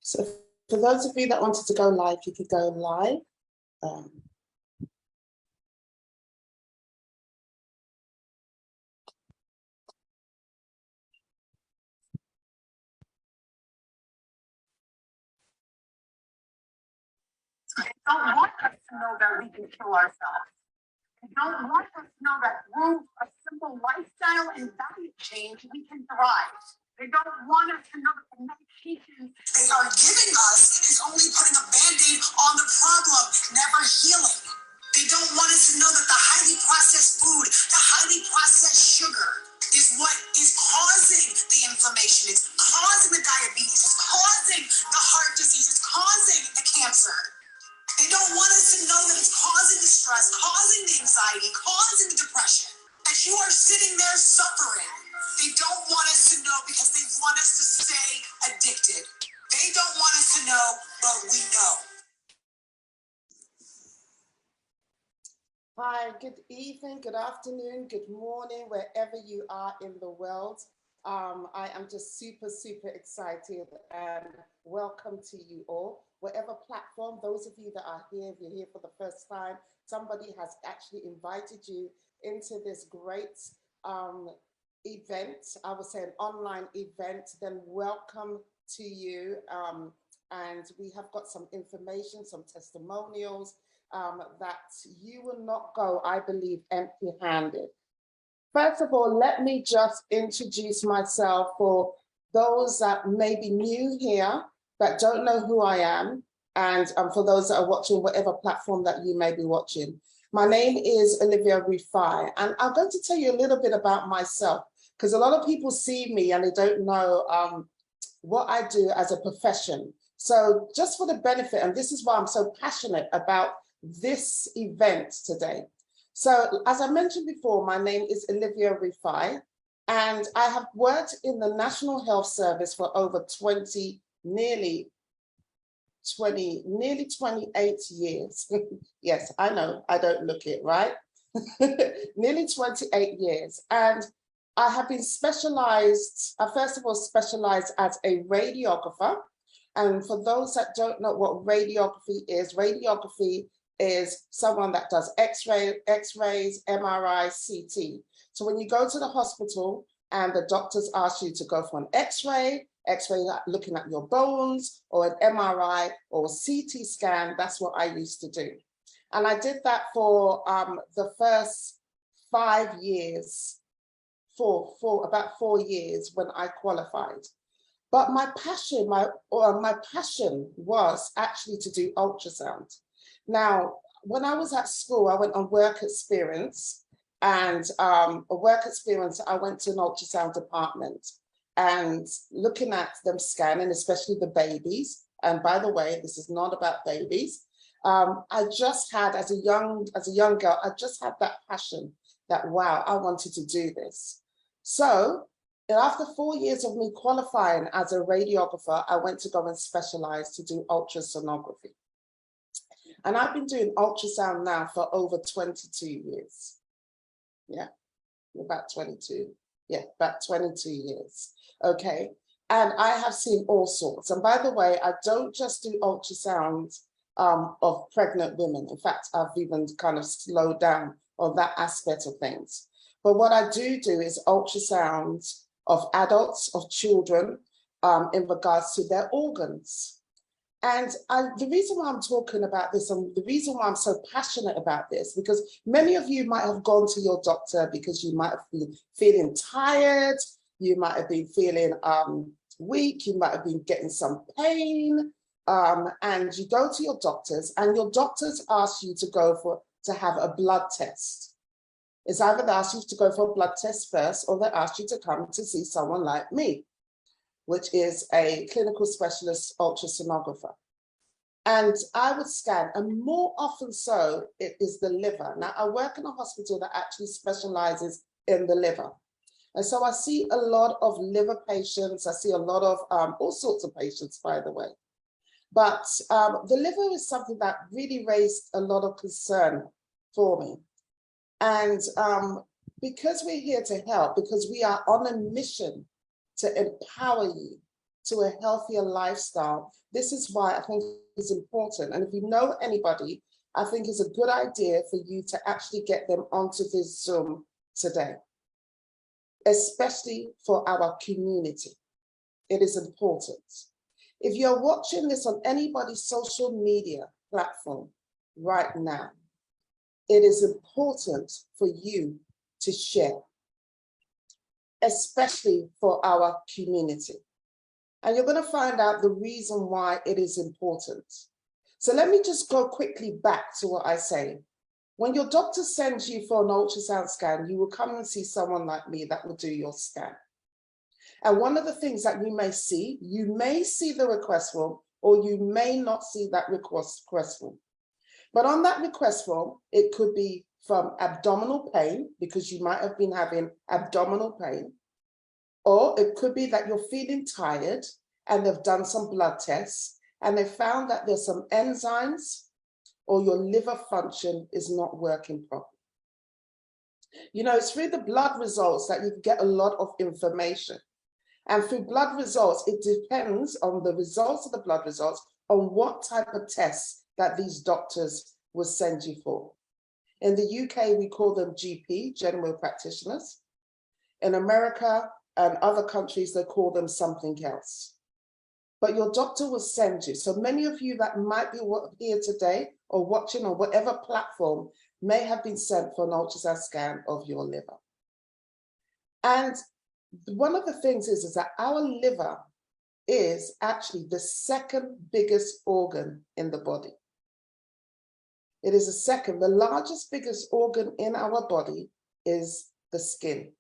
So for those of you that wanted to go live, you could go live. They don't want us to know that we can kill ourselves. They don't want us to know that through a simple lifestyle and diet change, we can thrive. They don't want us to know that the medications they are giving us is only putting a Band-Aid on the problem, never healing. They don't want us to know that the highly processed food, the highly processed sugar is what is causing the inflammation. It's causing the diabetes. It's causing the heart disease. It's causing the cancer. They don't want us to know that it's causing the stress, causing the anxiety, causing the depression. And you are sitting there suffering. They don't want us to know because they want us to stay addicted. They don't want us to know, but we know. Hi, good evening, good afternoon, good morning, wherever you are in the world. I am just super excited and welcome to you all. Whatever platform, those of you that are here, if you're here for the first time, somebody has actually invited you into this great event. I would say an online event, then welcome to you. And we have got some information, some testimonials that you will not go, I believe, empty-handed. First of all, let me just introduce myself for those that may be new here, that don't know who I am, and for those that are watching whatever platform that you may be watching. My name is Olivia Rufai, and I'm going to tell you a little bit about myself, because a lot of people see me and they don't know what I do as a profession. So just for the benefit, and this is why I'm so passionate about this event today. So as I mentioned before, my name is Olivia Rufai, and I have worked in the National Health Service for over nearly 28 years. Yes, I know, I don't look it, right? Nearly 28 years. And I have been specialized, first of all, specialized as a radiographer. And for those that don't know what radiography is someone that does X-rays, MRI, CT. So when you go to the hospital and the doctors ask you to go for an X-ray looking at your bones, or an MRI or a CT scan, that's what I used to do. And I did that for the first 5 years, for about 4 years when I qualified. But my passion was actually to do ultrasound. Now, when I was at school, I went on work experience, and I went to an ultrasound department and looking at them scanning, especially the babies. And by the way, this is not about babies. I just had, as a young girl, I just had that passion that, wow, I wanted to do this. So after 4 years of me qualifying as a radiographer, I went to go and specialize to do ultrasonography. And I've been doing ultrasound now for over 22 years. Yeah, about 22. Yeah, about 22 years. Okay. And I have seen all sorts. And by the way, I don't just do ultrasound of pregnant women. In fact, I've even kind of slowed down on that aspect of things. But what I do is ultrasound of adults, of children, in regards to their organs. And the reason why I'm talking about this, and the reason why I'm so passionate about this, because many of you might have gone to your doctor because you might have been feeling tired, you might have been feeling weak, you might have been getting some pain, and you go to your doctors, and your doctors ask you to have a blood test. It's either they ask you to go for a blood test first, or they ask you to come to see someone like me, which is a clinical specialist ultrasonographer. And I would scan, and more often so, it is the liver. Now, I work in a hospital that actually specializes in the liver. And so I see a lot of liver patients. I see a lot of all sorts of patients, by the way. But the liver is something that really raised a lot of concern for me. And because we're here to help, because we are on a mission to empower you, to a healthier lifestyle. This is why I think it's important. And if you know anybody, I think it's a good idea for you to actually get them onto this Zoom today, especially for our community. It is important. If you're watching this on anybody's social media platform right now, it is important for you to share, especially for our community. And you're going to find out the reason why it is important. So let me just go quickly back to what I say. When your doctor sends you for an ultrasound scan, you will come and see someone like me that will do your scan. And one of the things that you may see the request form, or you may not see that request form. But on that request form, it could be from abdominal pain, because you might have been having abdominal pain, or it could be that you're feeling tired and they've done some blood tests and they found that there's some enzymes or your liver function is not working properly. You know, it's through the blood results that you get a lot of information. And through blood results, it depends on the results of the blood results on what type of tests that these doctors will send you for. In the UK, we call them GP, general practitioners. In America and other countries, they call them something else. But your doctor will send you. So many of you that might be here today or watching on whatever platform may have been sent for an ultrasound scan of your liver. And one of the things is that our liver is actually the second biggest organ in the body. It is the second, the largest, biggest organ in our body is the skin.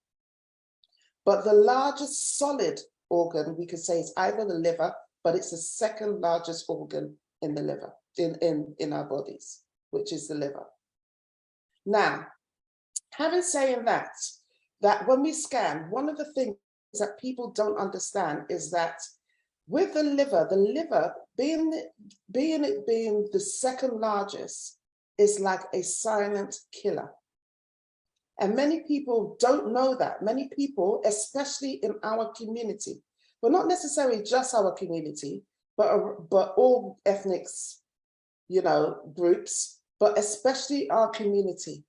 But the largest solid organ, we could say, is either the liver, but it's the second largest organ in the liver, in our bodies, which is the liver. Now, having saying that when we scan, one of the things that people don't understand is that with the liver being the second largest is like a silent killer. And many people don't know that. Many people, especially in our community, but not necessarily just our community, but all ethnics, groups, but especially our community.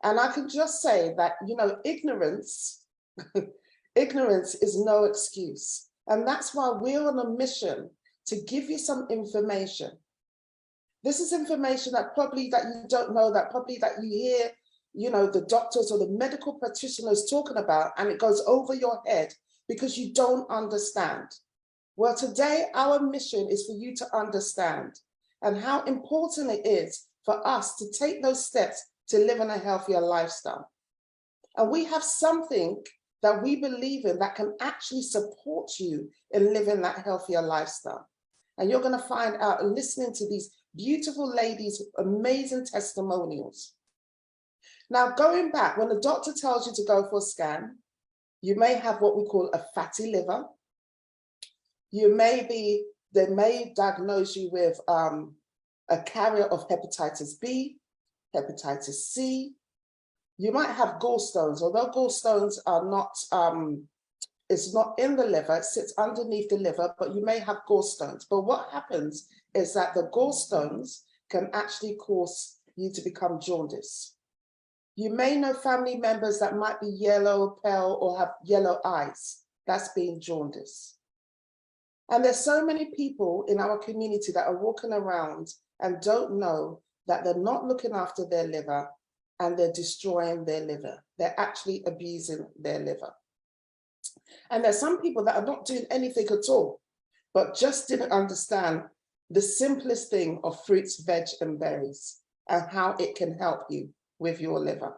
And I can just say that, ignorance, ignorance is no excuse. And that's why we're on a mission to give you some information. This is information that you don't know, that you hear, the doctors or the medical practitioners talking about, and it goes over your head because you don't understand. Well, today, our mission is for you to understand and how important it is for us to take those steps to live in a healthier lifestyle. And we have something that we believe in that can actually support you in living that healthier lifestyle. And you're going to find out listening to these beautiful ladies' amazing testimonials. Now, going back, when the doctor tells you to go for a scan, you may have what we call a fatty liver. They may diagnose you with a carrier of hepatitis B, hepatitis C. You might have gallstones, although gallstones are not, it's not in the liver, it sits underneath the liver, but you may have gallstones. But what happens is that the gallstones can actually cause you to become jaundice. You may know family members that might be yellow, pale, or have yellow eyes. That's being jaundice. And there's so many people in our community that are walking around and don't know that they're not looking after their liver and they're destroying their liver. They're actually abusing their liver. And there's some people that are not doing anything at all, but just didn't understand the simplest thing of fruits, veg, and berries and how it can help you with your liver.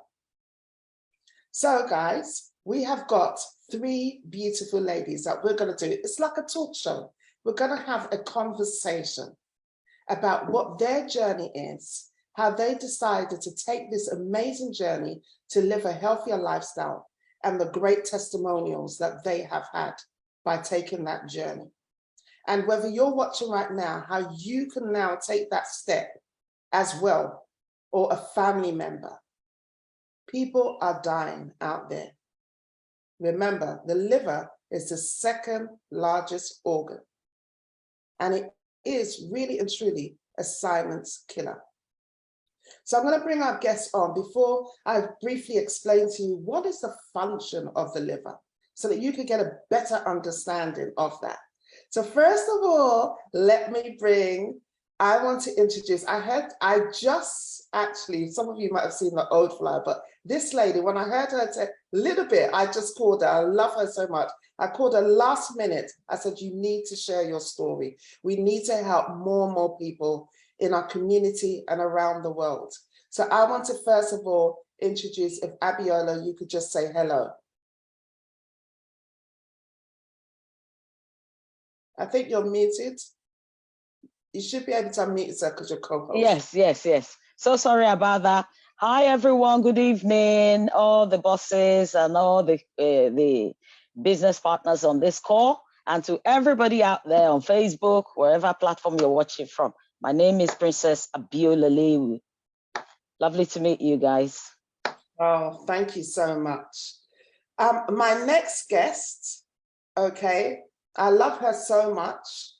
So guys, we have got 3 beautiful ladies that we're going to do. It's like a talk show. We're going to have a conversation about what their journey is, how they decided to take this amazing journey to live a healthier lifestyle, and the great testimonials that they have had by taking that journey. And whether you're watching right now, how you can now take that step as well, or a family member. People are dying out there. Remember, the liver is the second largest organ, and it is really and truly a silent killer. So I'm going to bring our guests on before I briefly explain to you what is the function of the liver, so that you can get a better understanding of that. So first of all, I want to introduce, I just actually, some of you might have seen the old flyer, but this lady, when I heard her say a little bit, I just called her. I love her so much. I called her last minute. I said, you need to share your story. We need to help more and more people in our community and around the world. So I want to first of all introduce, if Abiola, you could just say hello. I think you're muted. You should be able to unmute yourself because you're co-host. Yes. So sorry about that. Hi, everyone. Good evening. All the bosses and all the business partners on this call, and to everybody out there on Facebook, wherever platform you're watching from. My name is Princess Abiola Lewu. Lovely to meet you guys. Oh, thank you so much. My next guest, okay, I love her so much.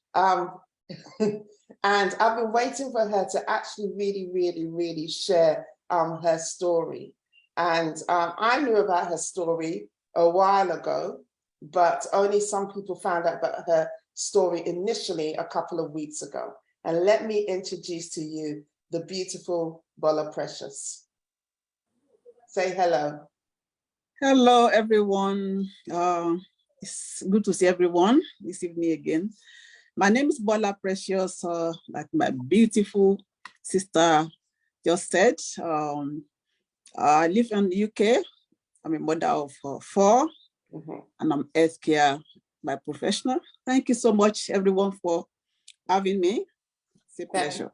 And I've been waiting for her to actually really share her story. And I knew about her story a while ago, but only some people found out about her story initially a couple of weeks ago. And let me introduce to you the beautiful Bola Precious. Say hello. Hello, everyone. It's good to see everyone this evening again. My name is Bola Precious, like my beautiful sister just said. I live in the UK. I'm a mother of 4, and I'm healthcare by professional. Thank you so much, everyone, for having me. It's a pleasure.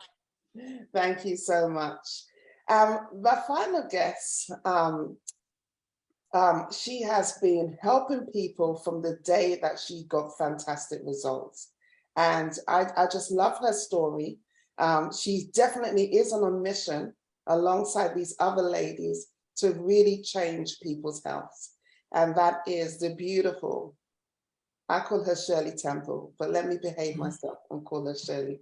Thank you so much. My final guest, she has been helping people from the day that she got fantastic results. And I just love her story. She definitely is on a mission alongside these other ladies to really change people's health. And that is the beautiful, I call her Shirley Temple, but let me behave myself and call her Shirley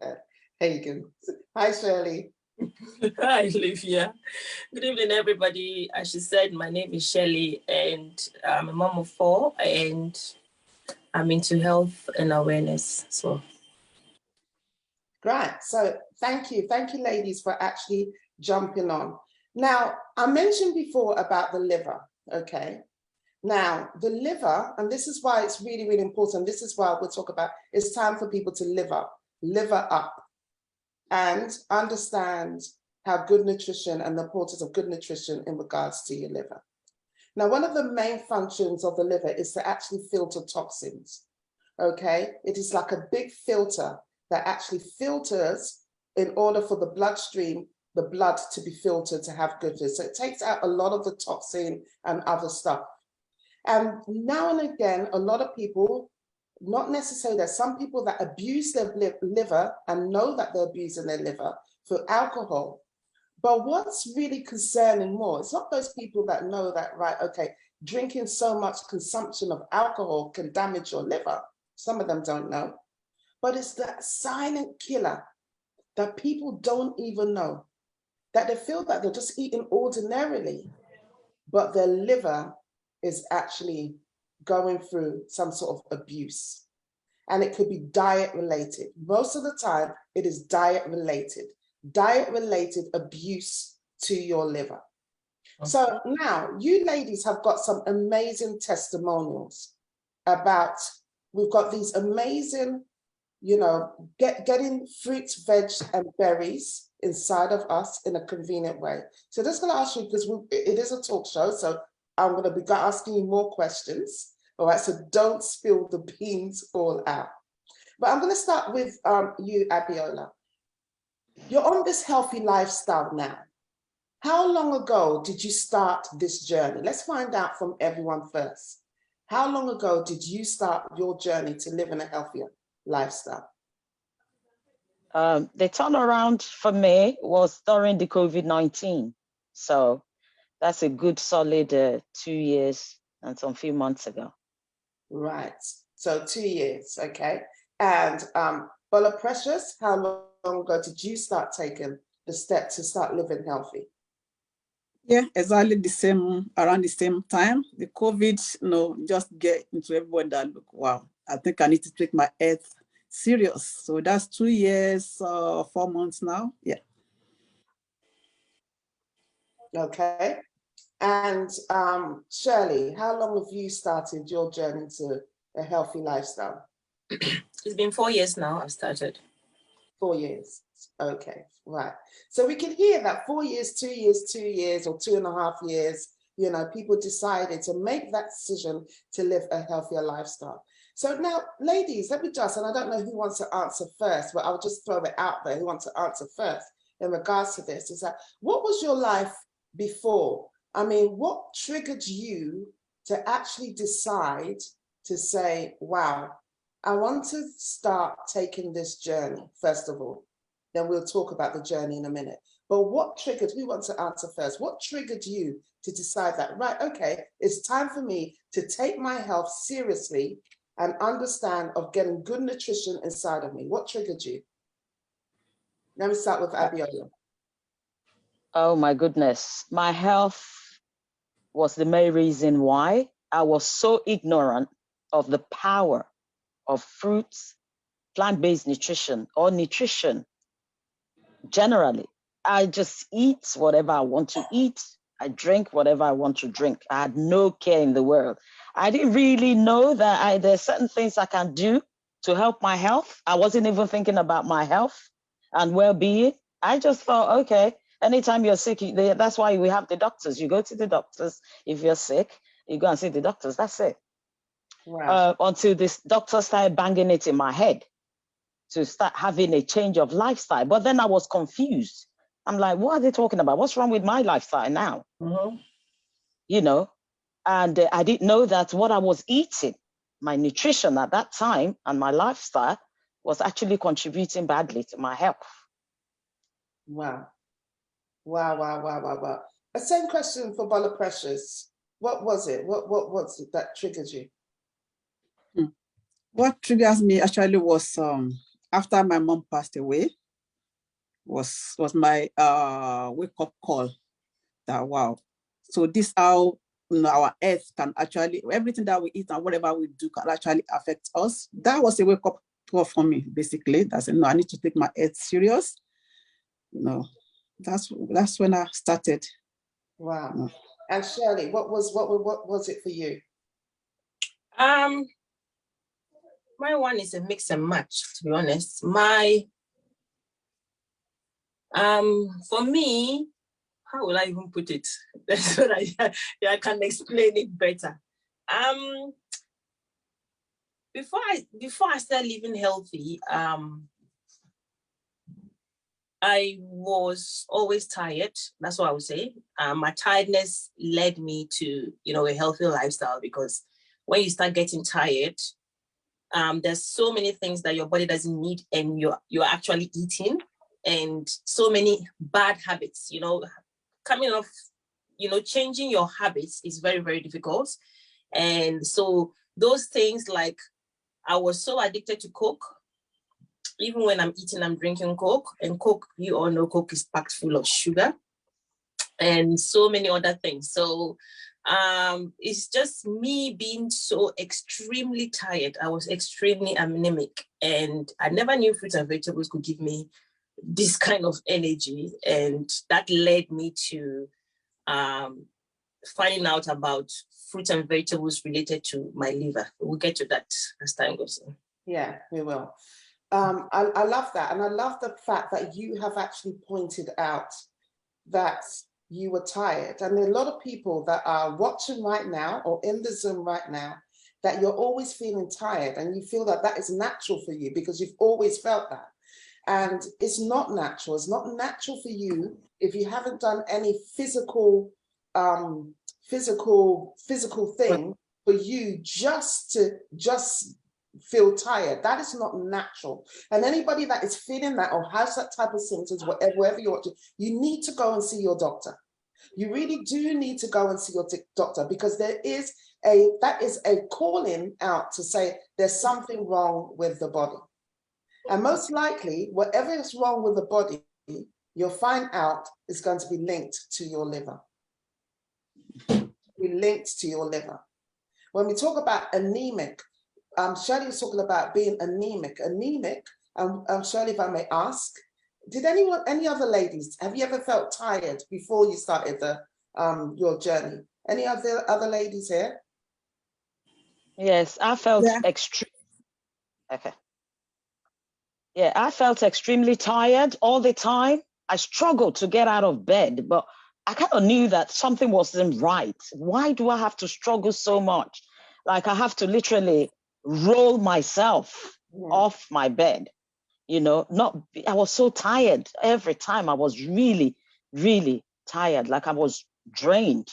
Hagan. Hi, Shirley. Hi, Olivia. Good evening, everybody. As she said, my name is Shirley, and I'm a mom of 4, and I'm into health and awareness. So, great. So, thank you, ladies, for actually jumping on. Now, I mentioned before about the liver. Okay. Now, the liver, and this is why it's really important. This is why we'll talk about. It's time for people to liver up, and understand how good nutrition and the importance of good nutrition in regards to your liver. Now, one of the main functions of the liver is to actually filter toxins, okay? It is like a big filter that actually filters in order for the bloodstream, the blood to be filtered to have goodness. So it takes out a lot of the toxin and other stuff. And now and again, a lot of people, not necessarily, there's some people that abuse their liver and know that they're abusing their liver for alcohol. But what's really concerning more, it's not those people that know that, right, okay, drinking so much consumption of alcohol can damage your liver. Some of them don't know. But it's that silent killer that people don't even know, that they feel that they're just eating ordinarily, but their liver is actually going through some sort of abuse. And it could be diet related. Most of the time, it is diet related abuse to your liver. Okay. So now you ladies have got some amazing testimonials about, we've got these amazing, you know, getting fruits, veg, and berries inside of us in a convenient way. So just gonna ask you, because it is a talk show, so I'm gonna be asking you more questions. All right, so don't spill the beans all out. But I'm gonna start with you, Abiola. You're on this healthy lifestyle now. How long ago did you start this journey? Let's find out from everyone first. How long ago did you start your journey to live in a healthier lifestyle? The turnaround for me was during the COVID-19. So that's a good solid 2 years and some few months ago. Right. So 2 years, okay. And Bola Precious, how long ago did you start taking the step to start living healthy? Yeah, exactly the same, around the same time. The COVID, just get into everyone that look, wow, I think I need to take my health serious. So that's 2 years, 4 months now. Yeah. Okay. And Shirley, how long have you started your journey to a healthy lifestyle? It's been 4 years now I've started. 4 years. Okay, right. So we can hear that 4 years, 2 years, 2 years, or 2.5 years, people decided to make that decision to live a healthier lifestyle. So now, ladies, let me just, and I don't know who wants to answer first, but I'll just throw it out there, who wants to answer first in regards to this, is that what was your life before? I mean, what triggered you to actually decide to say, wow, I want to start taking this journey, first of all. Then we'll talk about the journey in a minute. But what triggered, who wants to answer first? What triggered you to decide that, right, okay, it's time for me to take my health seriously and understand of getting good nutrition inside of me? What triggered you? Let me start with Abiola. Oh my goodness. My health was the main reason why. I was so ignorant of the power of fruits, plant-based nutrition, or nutrition generally. I just eat whatever I want to eat. I drink whatever I want to drink. I had no care in the world. I didn't really know that there's certain things I can do to help my health. I wasn't even thinking about my health and well-being. I just thought, okay, anytime you're sick, that's why we have the doctors. You go to the doctors. If you're sick, you go and see the doctors. That's it. Wow. Until this doctor started banging it in my head to start having a change of lifestyle. But then I was confused. I'm like, what are they talking about? What's wrong with my lifestyle now? Mm-hmm. And I didn't know that what I was eating, my nutrition at that time and my lifestyle was actually contributing badly to my health. Wow. Wow. The same question for Bola Precious. What was it? What was it that triggered you? What triggers me actually was after my mom passed away, was my wake-up call that, wow, so this how our earth can actually, everything that we eat and whatever we do can actually affect us. That was a wake-up call for me, basically. That's no, I need to take my earth serious. That's when I started. Wow. And Shirley, what was it for you? My one is a mix and match, to be honest. For me, how will I even put it? That's what I can explain it better. Before I started living healthy, I was always tired. That's what I would say. My tiredness led me to, a healthy lifestyle, because when you start getting tired, there's so many things that your body doesn't need and you're actually eating, and so many bad habits, coming off, changing your habits is very, very difficult. And so those things, like, I was so addicted to Coke. Even when I'm eating, I'm drinking Coke, and Coke, you all know, Coke is packed full of sugar and so many other things. So it's just me being so extremely tired. I was extremely anemic, and I never knew fruits and vegetables could give me this kind of energy. And that led me to finding out about fruits and vegetables related to my liver. We'll get to that as time goes on. Yeah, we will. I love that. And I love the fact that you have actually pointed out that you were tired. And there are a lot of people that are watching right now or in the Zoom right now that you're always feeling tired, and you feel that is natural for you because you've always felt that. And it's not natural. It's not natural for you if you haven't done any physical thing for you just to feel tired. That is not natural. And anybody that is feeling that or has that type of symptoms, whatever you want to, you need to go and see your doctor. You really do need to go and see your doctor, because that is a calling out to say there's something wrong with the body. And most likely, whatever is wrong with the body, you'll find out is going to be linked to your liver. Be linked to your liver. When we talk about anemic, Shirley was talking about being anemic. Anemic, Shirley, if I may ask, did any other ladies, have you ever felt tired before you started your journey? Any other ladies here? Yes, I felt extreme. Okay. Yeah, I felt extremely tired all the time. I struggled to get out of bed, but I kind of knew that something wasn't right. Why do I have to struggle so much? Like I have to literally roll myself off my bed, you know, I was so tired every time. I was really, really tired, like I was drained.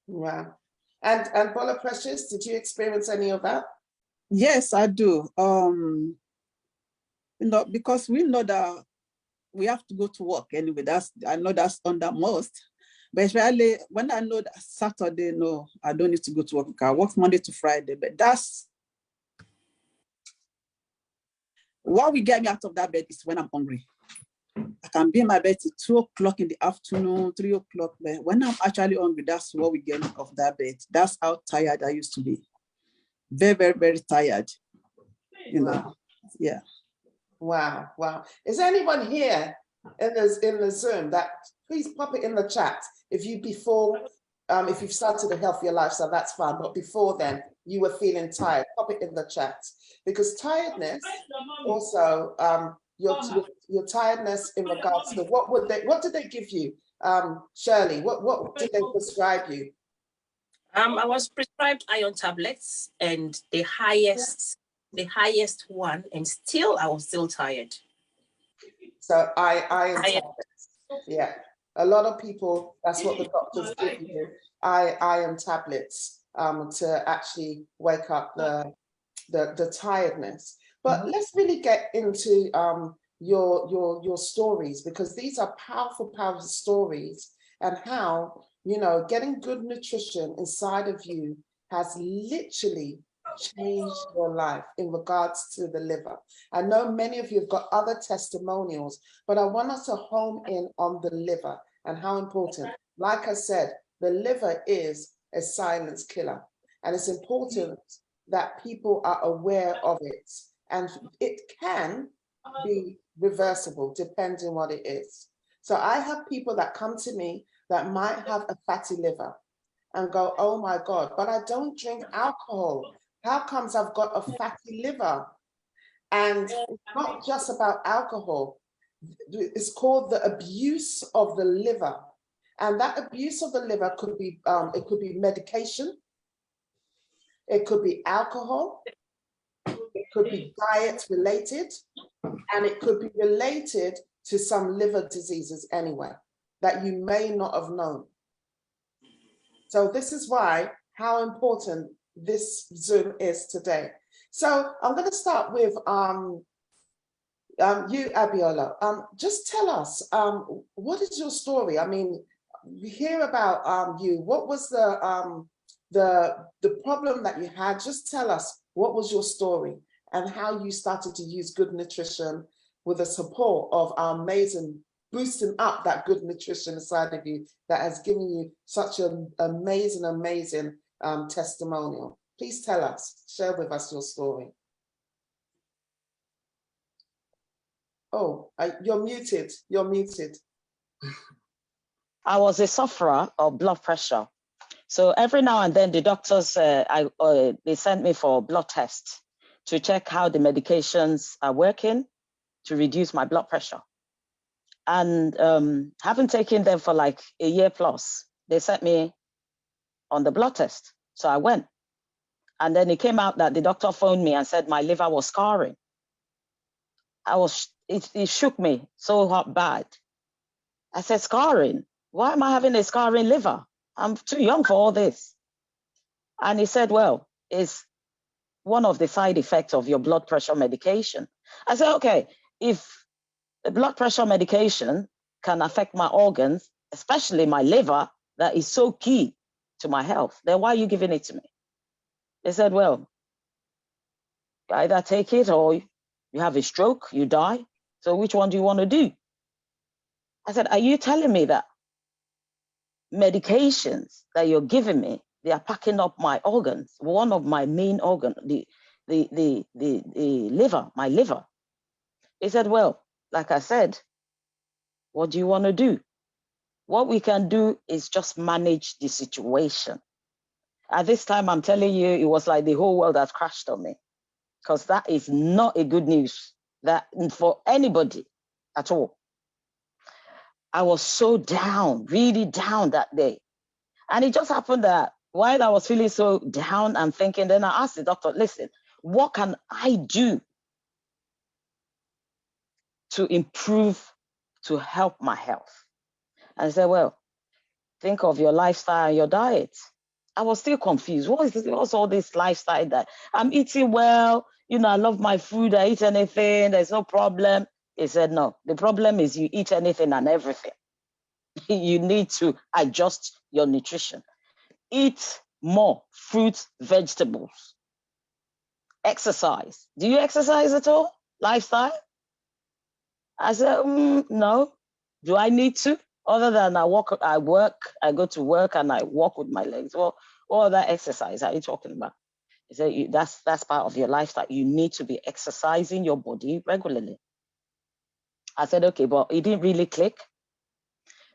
Wow. And Bola Precious, did you experience any of that? Yes, I do. You know, because we know that we have to go to work anyway. I know that's undermost. But especially when I know that Saturday, no, I don't need to go to work. I work Monday to Friday, but that's what will get me out of that bed is when I'm hungry. I can be in my bed till 2 o'clock in the afternoon, 3 o'clock. But when I'm actually hungry, that's what we get me off that bed. That's how tired I used to be. Very, very, very tired. You know, yeah. Wow, wow. Is there anyone here in the Zoom that, please pop it in the chat. If you've started a healthier lifestyle, that's fine. But before then, you were feeling tired, pop it in the chat. Because tiredness also, your tiredness in regards to what did they give you? Shirley, what did they prescribe you? I was prescribed iron tablets, and the highest one, and still I was still tired. So iron tablets. Yeah. A lot of people, that's what the doctors give you, iron tablets to actually wake up the tiredness. But let's really get into your stories, because these are powerful, powerful stories, and how, you know, getting good nutrition inside of you has literally changed your life in regards to the liver. I know many of you have got other testimonials, but I want us to home in on the liver and how important. Like I said, the liver is a silent killer, and it's important that people are aware of it, and it can be reversible depending what it is. So I have people that come to me that might have a fatty liver and go, oh my God, but I don't drink alcohol. How comes I've got a fatty liver? And it's not just about alcohol. It's called the abuse of the liver. And that abuse of the liver could be, it could be medication. It could be alcohol. It could be diet related. And it could be related to some liver diseases anyway, that you may not have known. So this is why, how important this Zoom is today. So I'm going to start with you, Abiola. Just tell us, what is your story? I mean, we hear about you. What was the problem that you had? Just tell us, what was your story and how you started to use good nutrition with the support of our amazing, boosting up that good nutrition inside of you that has given you such an amazing testimonial. Please tell us, share with us your story. Oh, you're muted. You're muted. I was a sufferer of blood pressure. So every now and then the doctors, they sent me for blood tests to check how the medications are working to reduce my blood pressure. And having taken them for like a year plus, they sent me on the blood test. So I went. And then it came out that the doctor phoned me and said my liver was scarring. It shook me so bad. I said, scarring? Why am I having a scarring liver? I'm too young for all this. And he said, well, it's one of the side effects of your blood pressure medication. I said, okay, if the blood pressure medication can affect my organs, especially my liver, that is so key to my health, then why are you giving it to me? They said, well, you either take it or you have a stroke, you die. So which one do you want to do? I said, are you telling me that medications that you're giving me, they are packing up my organs, one of my main organs, the liver, my liver? He said, well, like I said, what do you want to do? What we can do is just manage the situation. At this time, I'm telling you, it was like the whole world has crashed on me, because that is not a good news that for anybody at all. I was so down, really down that day. And it just happened that while I was feeling so down and thinking, then I asked the doctor, listen, what can I do to improve, to help my health? And I said, well, think of your lifestyle and your diet. I was still confused. What's all this lifestyle that I'm eating well? You know, I love my food. I eat anything. There's no problem. He said, no, the problem is you eat anything and everything. You need to adjust your nutrition. Eat more fruits, vegetables. Exercise. Do you exercise at all? Lifestyle? I said, no. Do I need to? Other than I go to work and I walk with my legs. Well, all that exercise are you talking about? He said, that's part of your lifestyle. You need to be exercising your body regularly. I said, okay, but it didn't really click.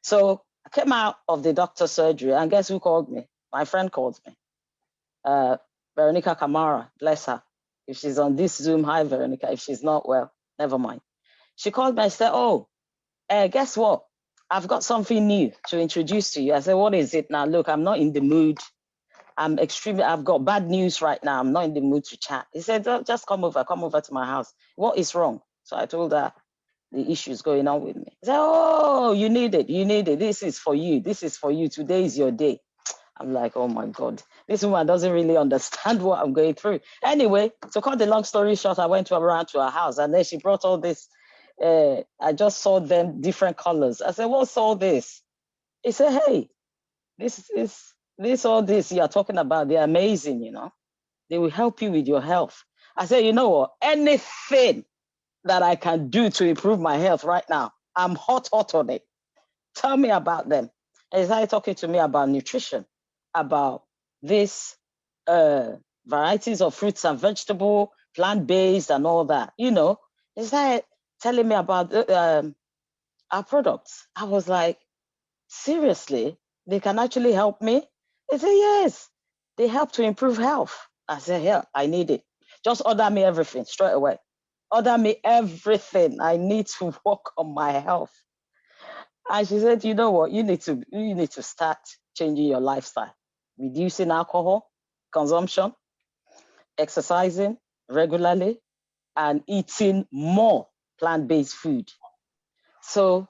So I came out of the doctor's surgery, and guess who called me? My friend called me. Veronica Kamara, bless her. If she's on this Zoom, hi, Veronica. If she's not, well, never mind. She called me and said, oh, guess what? I've got something new to introduce to you. I said, what is it now? Look, I'm not in the mood. I've got bad news right now. I'm not in the mood to chat. He said, just come over to my house. What is wrong? So I told her the issues going on with me. He said, oh, you need it. This is for you. Today is your day. I'm like, oh my God, this woman doesn't really understand what I'm going through. Anyway, to cut the long story short, I went around to her house, and then she brought all this. I just saw them different colors. I said, what's all this? He said, hey, all this you're talking about, they're amazing, you know. They will help you with your health. I said, you know what? Anything that I can do to improve my health right now, I'm hot on it. Tell me about them. And he started talking to me about nutrition, about this varieties of fruits and vegetables, plant-based and all that. You know, he started telling me about our products. I was like, seriously, they can actually help me? He said, yes, they help to improve health. I said, yeah, I need it. Just order me everything straight away. Order me everything. I need to work on my health. And she said, you know what, you need to start changing your lifestyle, reducing alcohol consumption, exercising regularly, and eating more plant-based food. So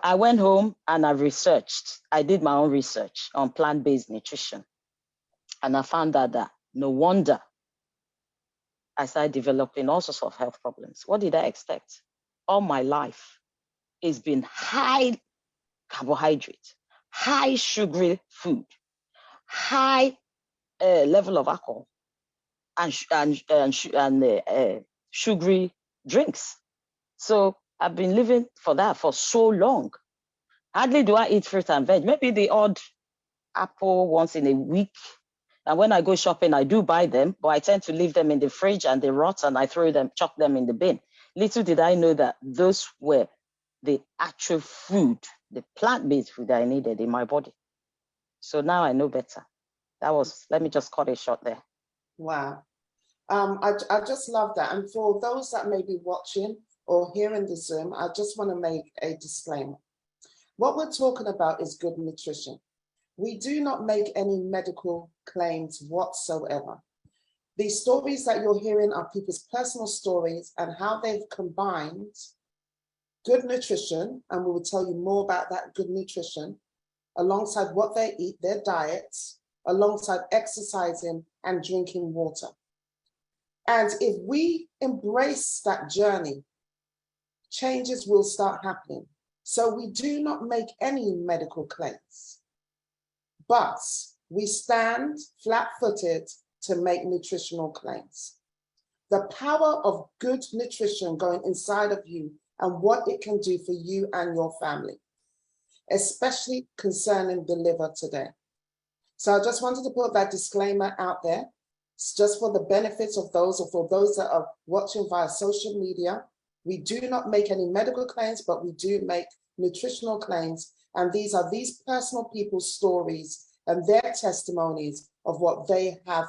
I went home and I did my own research on plant-based nutrition. And I found out that no wonder I started developing all sorts of health problems. What did I expect? All my life, it's been high carbohydrate, high sugary food, high level of alcohol, and sugary drinks. So I've been living for that for so long. Hardly do I eat fruit and veg. Maybe the odd apple once in a week. And when I go shopping, I do buy them, but I tend to leave them in the fridge and they rot, and I chuck them in the bin. Little did I know that those were the actual food, the plant-based food that I needed in my body. So now I know better. Let me just cut it short there. Wow. I just love that. And for those that may be watching or hearing the Zoom, I just want to make a disclaimer. What we're talking about is good nutrition. We do not make any medical claims whatsoever. These stories that you're hearing are people's personal stories and how they've combined good nutrition, and we will tell you more about that good nutrition, alongside what they eat, their diets, alongside exercising and drinking water. And if we embrace that journey, changes will start happening. So we do not make any medical claims. but we stand flat-footed to make nutritional claims. The power of good nutrition going inside of you and what it can do for you and your family, especially concerning the liver today. So I just wanted to put that disclaimer out there. It's just for the benefits of those, or for those that are watching via social media. We do not make any medical claims, but we do make nutritional claims. And these are these personal people's stories and their testimonies of what they have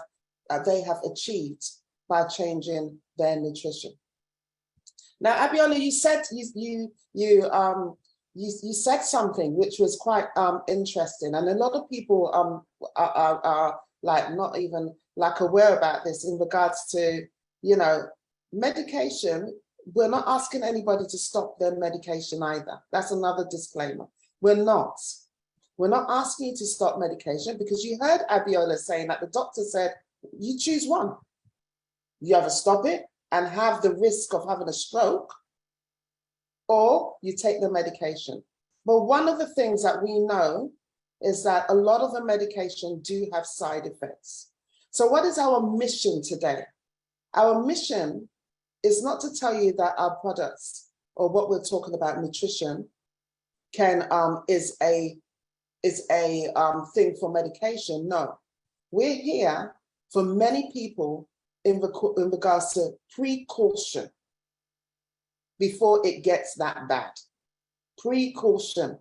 achieved by changing their nutrition. Now, Abiola, you said you said something which was quite interesting, and a lot of people are like not even like aware about this in regards to, you know, medication. We're not asking anybody to stop their medication either. That's another disclaimer. We're not asking you to stop medication, because you heard Abiola saying that the doctor said you choose one. You either stop it and have the risk of having a stroke, or you take the medication. But one of the things that we know is that a lot of the medication do have side effects. So what is our mission today? Our mission is not to tell you that our products, or what we're talking about, nutrition, is a thing for medication. No, we're here for many people in regards to precaution before it gets that bad. Precaution,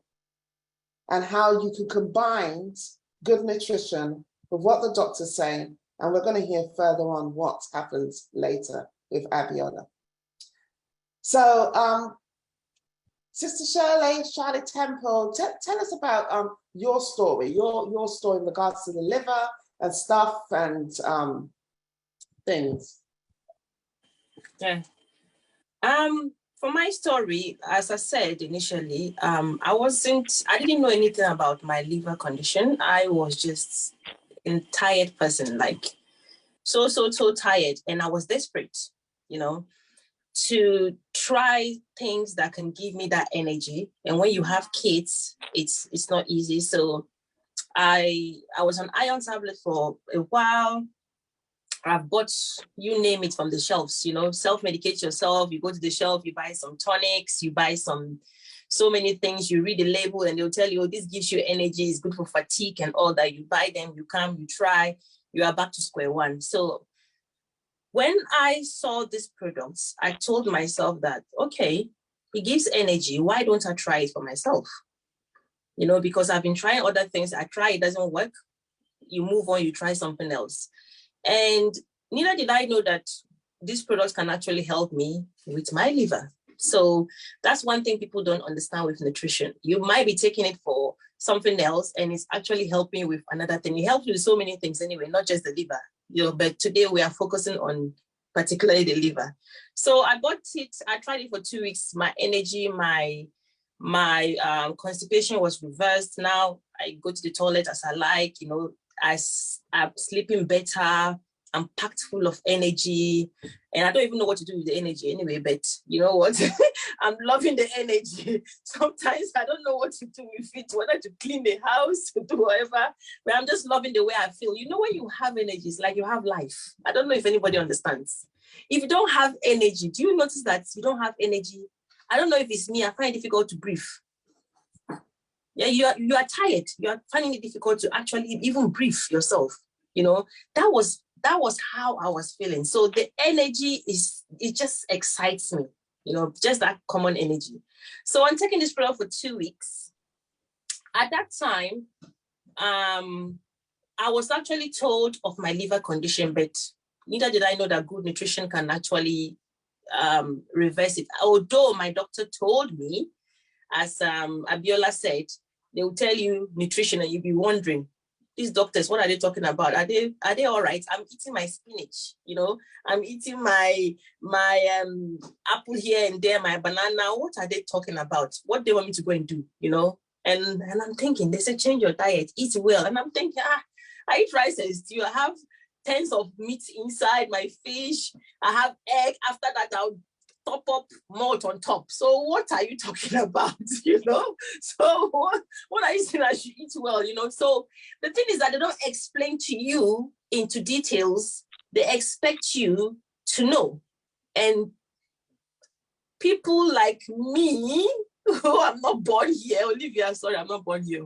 and how you can combine good nutrition with what the doctor's saying. And we're going to hear further on what happens later with Abiola. So, Sister Shirley Temple, tell us about your story, your story in regards to the liver and stuff and things. Yeah. For my story, as I said initially, I didn't know anything about my liver condition. I was just a tired person, like so tired. And I was desperate, you know, to try things that can give me that energy. And when you have kids, it's not easy. So I was on iron tablet for a while. I've bought, you name it, from the shelves, you know, self-medicate yourself. You go to the shelf, you buy some tonics, you buy so many things, you read the label and they'll tell you, oh, this gives you energy, it's good for fatigue and all that. You buy them, you come, you try, you are back to square one. So when I saw these products, I told myself that, okay, it gives energy. Why don't I try it for myself? You know, because I've been trying other things. I try, it doesn't work. You move on, you try something else. And neither did I know that these products can actually help me with my liver. So that's one thing people don't understand with nutrition. You might be taking it for something else and it's actually helping with another thing. It helps with so many things anyway, not just the liver. You know, but today we are focusing on particularly the liver. So I bought it, I tried it for 2 weeks. My energy, my constipation was reversed. Now I go to the toilet as I like, you know, I'm sleeping better. I'm packed full of energy, and I don't even know what to do with the energy anyway, but you know what? I'm loving the energy. Sometimes I don't know what to do with it, whether to clean the house, to do whatever, but I'm just loving the way I feel. You know, when you have energy, it's like you have life. I don't know if anybody understands. If you don't have energy, do you notice that you don't have energy? I don't know if it's me, I find it difficult to breathe. Yeah, you are tired. You are finding it difficult to actually even breathe yourself. You know, that was how I was feeling. So the energy it just excites me, you know, just that common energy. So I'm taking this product for 2 weeks. At that time, I was actually told of my liver condition, but neither did I know that good nutrition can actually reverse it. Although my doctor told me, as Abiola said, they will tell you nutrition and you'll be wondering, these doctors, what are they talking about? Are they all right? I'm eating my spinach, you know, I'm eating my apple here and there, my banana. What are they talking about? What they want me to go and do, you know? And I'm thinking, they say, change your diet, eat well. And I'm thinking, I eat rice and stew. I have tons of meat inside my fish. I have egg. After that, I'll top up malt on top. So what are you talking about? You know? So what are you saying I should eat well? You know? So the thing is that they don't explain to you into details. They expect you to know. And people like me, who I'm not born here, Olivia, sorry, I'm not born here.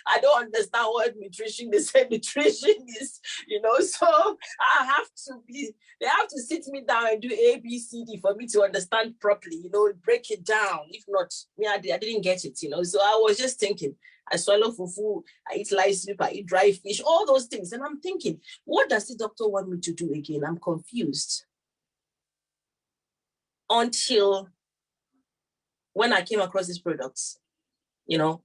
I don't understand what nutrition, they say nutrition is, you know, so they have to sit me down and do A, B, C, D for me to understand properly, you know, break it down. If not, me, I didn't get it, you know, so I was just thinking, I swallow fufu, I eat lice soup, I eat dry fish, all those things. And I'm thinking, what does the doctor want me to do again? I'm confused. Until when I came across these products, you know,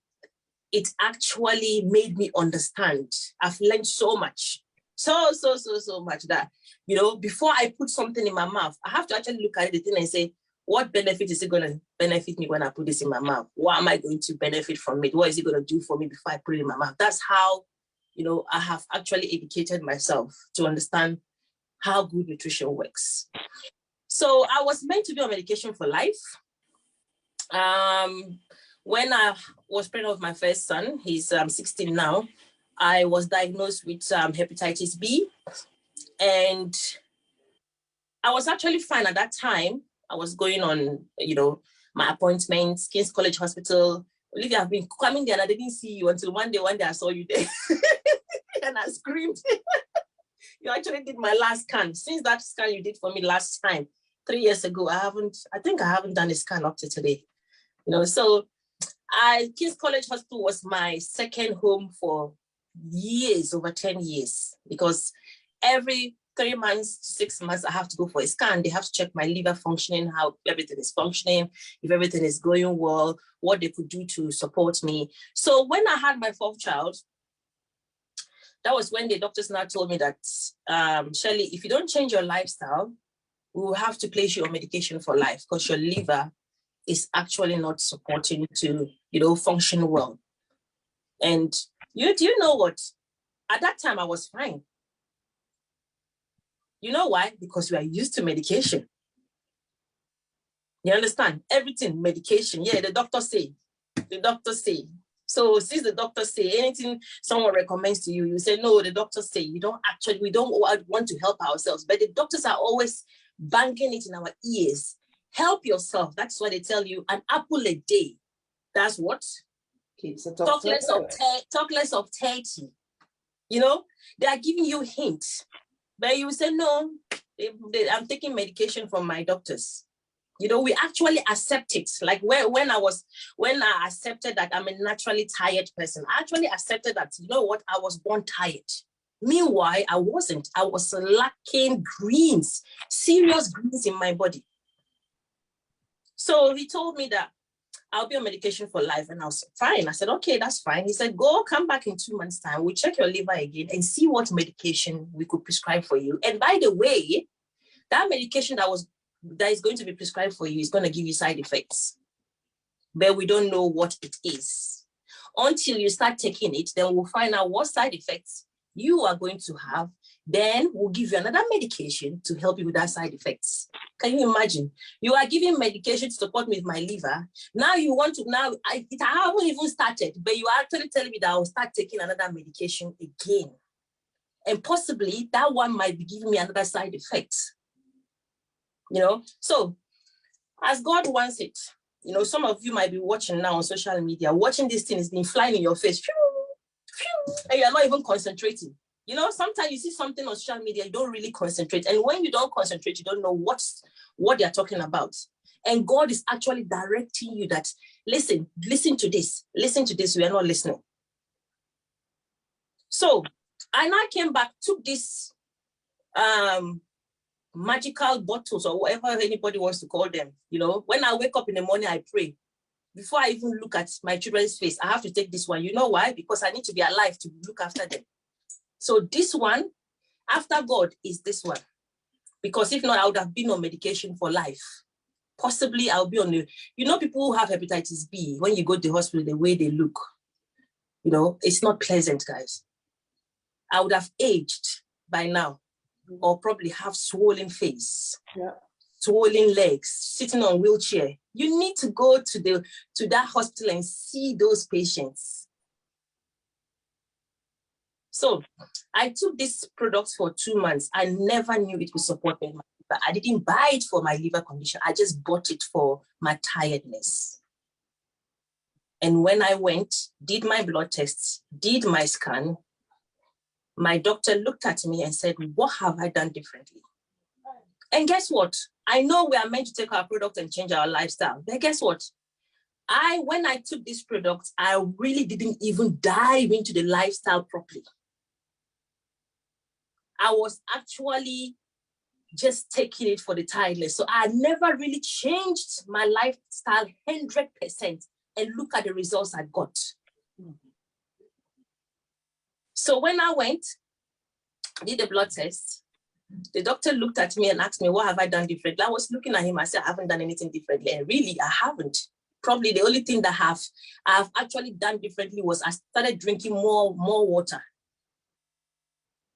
it actually made me understand. I've learned so much, so much that, you know, before I put something in my mouth, I have to actually look at it and say, what benefit is it going to benefit me when I put this in my mouth? What am I going to benefit from it? What is it going to do for me before I put it in my mouth? That's how, you know, I have actually educated myself to understand how good nutrition works. So I was meant to be on medication for life. When I was pregnant with my first son, he's 16 now, I was diagnosed with hepatitis B, and I was actually fine at that time. I was going on, you know, my appointments, King's College Hospital. Olivia, I've been coming there and I didn't see you until one day I saw you there. And I screamed. You actually did my last scan. Since that scan you did for me last time, 3 years ago, I think I haven't done a scan up to today. You know, so King's College Hospital was my second home for years, over 10 years, because every 3 months to 6 months, I have to go for a scan. They have to check my liver functioning, how everything is functioning, if everything is going well, what they could do to support me. So when I had my fourth child, that was when the doctors now told me that, Shirley, if you don't change your lifestyle, we will have to place you on medication for life because your liver is actually not supporting you to, you know, function well. And do you know what? At that time, I was fine. You know why? Because we are used to medication. You understand? Everything, medication. Yeah, the doctor say. The doctor say. So since the doctor say anything someone recommends to you, you say, no, the doctor say. We don't want to help ourselves. But the doctors are always banging it in our ears. Help yourself. That's why they tell you an apple a day. That's what? Keeps the doctor Talk less of 30. You know, they are giving you hints. But you say, no, I'm taking medication from my doctors. You know, we actually accept it. Like when I accepted that I'm a naturally tired person, I actually accepted that, you know what, I was born tired. Meanwhile, I wasn't. I was lacking greens, serious greens in my body. So he told me that I'll be on medication for life. And I was fine. I said, okay, that's fine. He said, come back in 2 months' time. We'll check your liver again and see what medication we could prescribe for you. And by the way, that medication that is going to be prescribed for you is going to give you side effects. But we don't know what it is. Until you start taking it, then we'll find out what side effects you are going to have. Then we'll give you another medication to help you with that side effects. Can you imagine? You are giving medication to support me with my liver. Now I haven't even started, but you are actually telling me that I'll start taking another medication again. And possibly that one might be giving me another side effect. You know, so as God wants it, you know, some of you might be watching now on social media, watching this thing is being flying in your face, and you're not even concentrating. You know, sometimes you see something on social media, you don't really concentrate. And when you don't concentrate, you don't know what they're talking about. And God is actually directing you that, listen to this, we are not listening. So, and I came back, took this magical bottles or whatever anybody wants to call them. You know, when I wake up in the morning, I pray. Before I even look at my children's face, I have to take this one. You know why? Because I need to be alive to look after them. So this one, after God, is this one. Because if not, I would have been on medication for life. Possibly I'll be on you know, people who have hepatitis B, when you go to the hospital, the way they look, you know, it's not pleasant, guys. I would have aged by now, or probably have swollen face. Yeah. swollen legs, sitting on wheelchair. You need to go to that hospital and see those patients. So I took this product for 2 months. I never knew it would support me. But I didn't buy it for my liver condition. I just bought it for my tiredness. And when I went, did my blood tests, did my scan, my doctor looked at me and said, what have I done differently? And guess what? I know we are meant to take our product and change our lifestyle. But guess what? When I took this product, I really didn't even dive into the lifestyle properly. I was actually just taking it for the tiredness. So I never really changed my lifestyle 100% and look at the results I got. So when I went, did the blood test, the doctor looked at me and asked me, what have I done differently? I was looking at him, I said, I haven't done anything differently. And really, I haven't. Probably the only thing that I've actually done differently was I started drinking more water.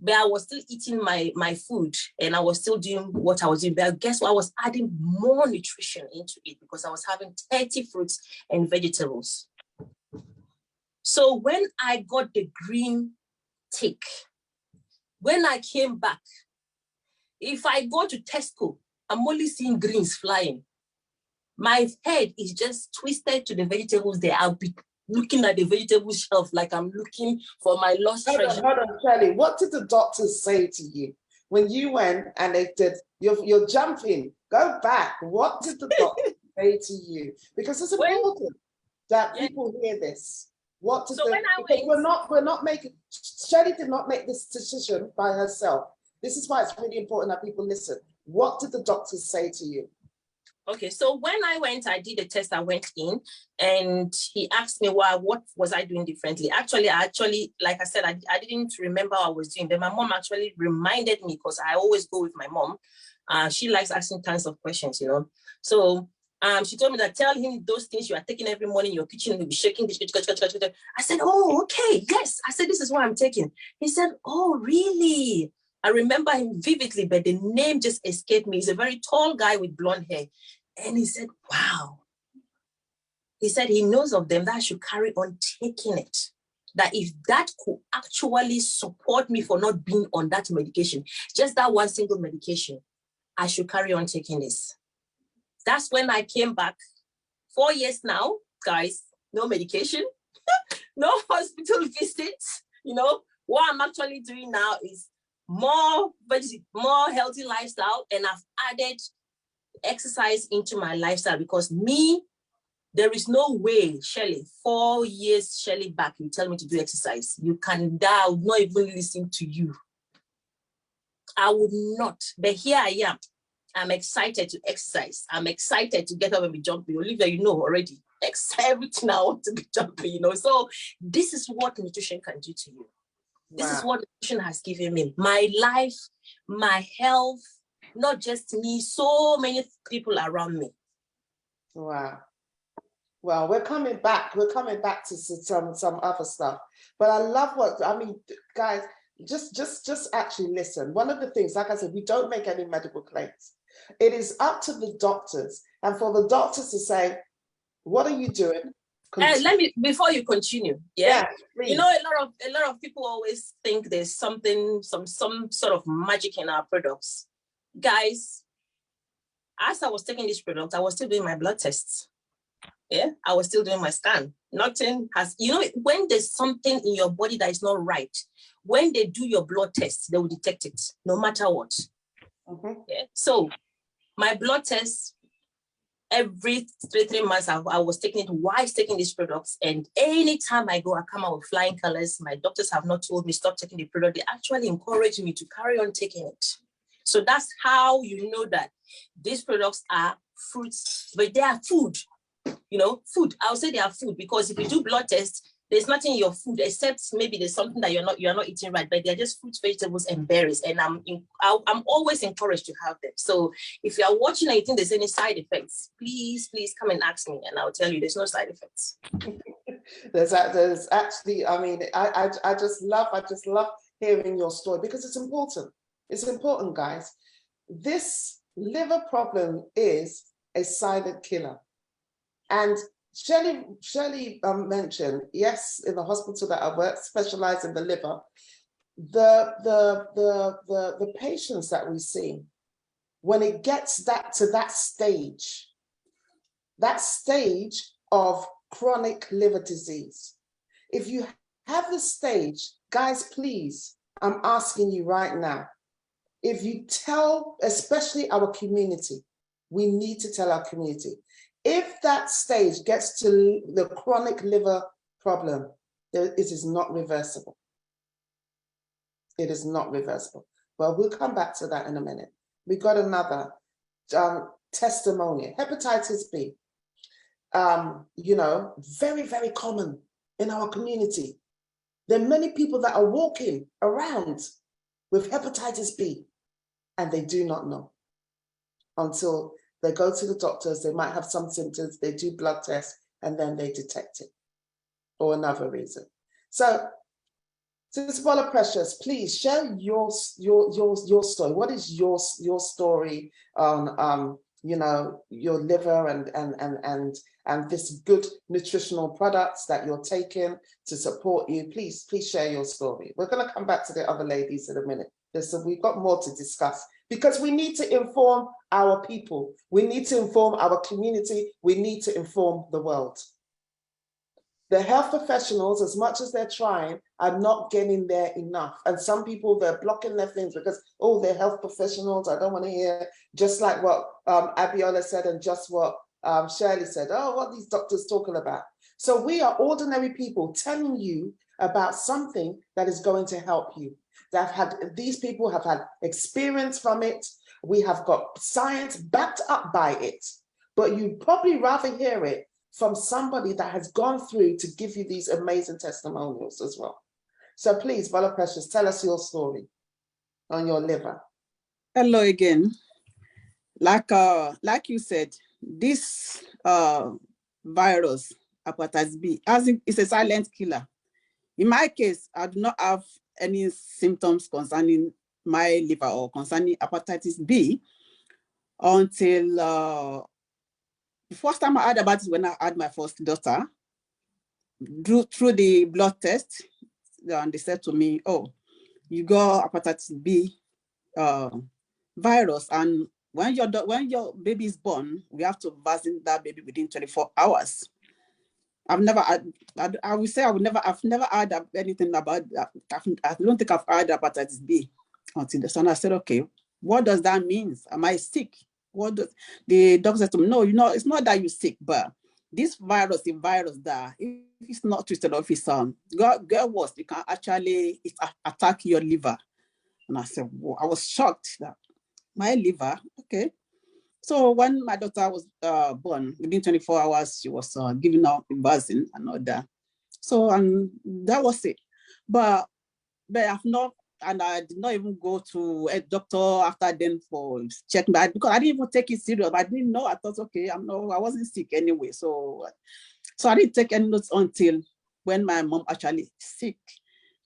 But I was still eating my food and I was still doing what I was doing. But guess what? I was adding more nutrition into it because I was having 30 fruits and vegetables. So when I got the green tick, when I came back, if I go to Tesco, I'm only seeing greens flying. My head is just twisted to the vegetables there. I'll be looking at the vegetable shelf like I'm looking for my lost treasure. Hold on, Shirley. What did the doctors say to you when you went and they did, you're jumping, go back. What did the doctor say to you? Because it's important that people hear this. What did we're not making, Shirley did not make this decision by herself. This is why it's really important that people listen. What did the doctors say to you? Okay, so when I went, I did a test, I went in and he asked me, what was I doing differently? Actually, like I said, I didn't remember what I was doing, but my mom actually reminded me because I always go with my mom. She likes asking tons of questions, you know. So she told me that tell him those things you are taking every morning, your kitchen will be shaking. I said, oh, okay, yes. I said, this is what I'm taking. He said, oh, really? I remember him vividly, but the name just escaped me. He's a very tall guy with blonde hair. And he said, wow. He said he knows of them that I should carry on taking it. That if that could actually support me for not being on that medication, just that one single medication, I should carry on taking this. That's when I came back. 4 years now, guys, no medication, no hospital visits. You know, what I'm actually doing now is more healthy lifestyle, and I've added exercise into my lifestyle because there is no way, Shirley, 4 years, Shirley back, you tell me to do exercise. You can die, I would not even listen to you. I would not, but here I am. I'm excited to exercise. I'm excited to get up and be jumping. Olivia, you know already, everything I want to be jumping, you know. So this is what nutrition can do to you. This is what nutrition has given me. My life, my health, not just me, so many people around me. Wow. Well, we're coming back to some other stuff. But I love guys, just actually listen. One of the things, like I said, we don't make any medical claims. It is up to the doctors and for the doctors to say, what are you doing? Let me, before you continue, you know, a lot of people always think there's some sort of magic in our products. Guys, as I was taking this product, I was still doing my blood tests. Yeah, I was still doing my scan. Nothing has, you know, when there's something in your body that is not right, when they do your blood tests, they will detect it, no matter what. Yeah. So my blood tests, every 3 months, I was taking it while taking these products. And anytime I go, I come out with flying colors. My doctors have not told me stop taking the product. They actually encourage me to carry on taking it. So that's how you know that these products are fruits, but they are food. You know, food. I'll say they are food because if you do blood tests, there's nothing in your food except maybe there's something that you're not eating right, but they're just fruits, vegetables, and berries. And I'm always encouraged to have them. So if you are watching and you think there's any side effects, please come and ask me, and I'll tell you there's no side effects. there's actually, I mean, I just love hearing your story because it's important. It's important, guys. This liver problem is a silent killer. And Shirley mentioned, yes, in the hospital that I work, specialized in the liver, the patients that we see, when it gets to that stage of chronic liver disease, if you have the stage, guys, please, I'm asking you right now, if you tell, especially our community, we need to tell our community, if that stage gets to the chronic liver problem, it is not reversible. It is not reversible. Well, we'll come back to that in a minute. We got another testimony, hepatitis B. You know, very, very common in our community. There are many people that are walking around with hepatitis B and they do not know until they go to the doctors. They might have some symptoms, they do blood tests, and then they detect it, or another reason. So, Sister Bola Precious, please share your story. What is your story on you know, your liver and this good nutritional products that you're taking to support you? Please share your story. We're going to come back to the other ladies in a minute. We've got more to discuss because we need to inform our people. We need to inform our community. We need to inform the world. The health professionals, as much as they're trying, are not getting there enough. And some people, they're blocking their things because, oh, they're health professionals. I don't want to hear, just like what Abiola said and just what Shirley said. Oh, what are these doctors talking about? So we are ordinary people telling you about something that is going to help you. These people have had experience from it. We have got science backed up by it. But you'd probably rather hear it from somebody that has gone through to give you these amazing testimonials as well. So please, Bola Precious, tell us your story on your liver. Hello again. Like you said, this virus, hepatitis B, it's a silent killer. In my case, I do not have any symptoms concerning my liver or concerning hepatitis B until the first time I heard about it when I had my first daughter. Through the blood test, and they said to me, oh, you got hepatitis B virus, and when your baby is born, we have to vaccine that baby within 24 hours. I've never heard anything about that. I don't think I've heard hepatitis B until the son. I said, okay, what does that mean? Am I sick? What does the doctor said to me? No, you know, it's not that you're sick, but this virus, the virus that if it's not treated, or if it's get worse, you can actually attack your liver. And I said, whoa, I was shocked that my liver, okay. So when my daughter was born, within 24 hours, she was giving out the vaccine and all that. So, and that was it. But I've not, and I did not even go to a doctor after then for checking that, because I didn't even take it serious. I didn't know. I thought, okay, I wasn't sick anyway. So I didn't take any notes until when my mom actually sick.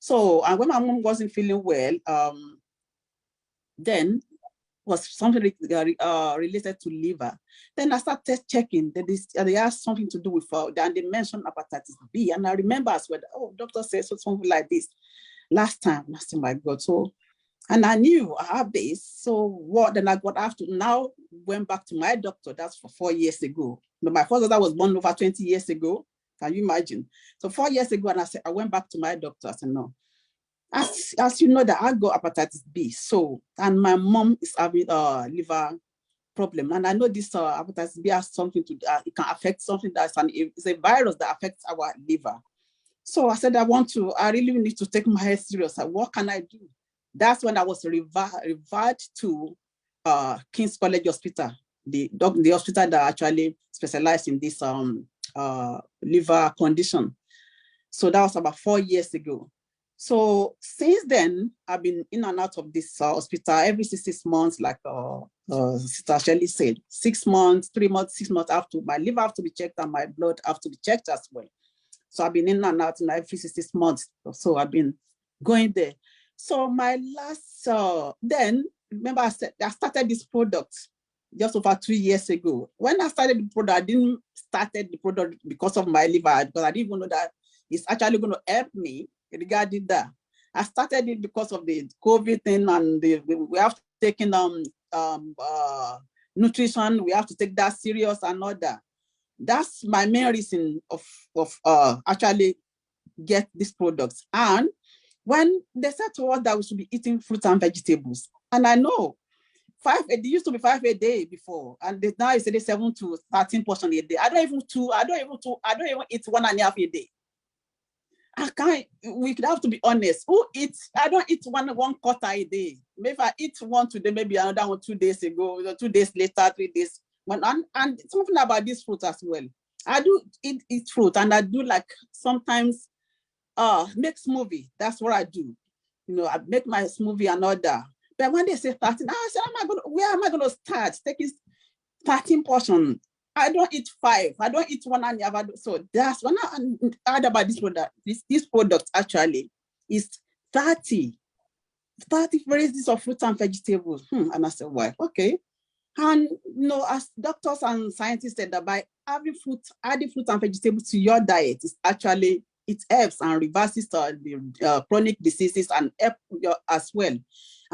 So, and when my mom wasn't feeling well, then was something related to liver. Then I started checking that they asked something to do with, and they mentioned hepatitis B. And I remember as well, oh, doctor said something like this last time. I said, my God. So, and I knew I have this. So what, then I got after, now went back to my doctor. That's for 4 years ago. But my first daughter was born over 20 years ago. Can you imagine? So 4 years ago, and I went back to my doctor. I said, no. As you know, that I got hepatitis B. So, and my mom is having a liver problem. And I know this hepatitis B has something to, it can affect something it's a virus that affects our liver. So I said, I really need to take my health serious. What can I do? That's when I was referred to King's College Hospital, the hospital that actually specialized in this liver condition. So that was about 4 years ago. So since then, I've been in and out of this hospital every 6 months, like Sister Shirley said, 6 months, 3 months, 6 months after my liver have to be checked and my blood have to be checked as well. So I've been in and out every 6 months. So I've been going there. So my last, then remember I said I started this product just over 2 years ago. When I started the product, I didn't started the product because of my liver, because I didn't even know that it's actually going to help me regarding that. I started it because of the COVID thing, and we have taken nutrition. We have to take that serious and all that. That's my main reason of actually get these products. And when they said to us that we should be eating fruits and vegetables, and I know it used to be 5 a day before, and now it's 7 to 13 portions a day. I don't even eat 1.5 a day. I can't. We could have to be honest. Who eats? I don't eat one quarter a day. Maybe I eat one today, maybe another one 2 days ago, 2 days later, 3 days. And something about this fruit as well. I do eat fruit, and I do like sometimes make smoothie. That's what I do. I make my smoothie and all that. But when they say 13, I said, where am I going to start taking 13 portions? I don't eat 5. I don't eat 1.5. So that's when I heard about this product. This product actually is 30 varieties of fruits and vegetables. And I said, why? Okay. And as doctors and scientists said, that by adding fruit and vegetables to your diet is actually, it helps and reverses the chronic diseases and help as well.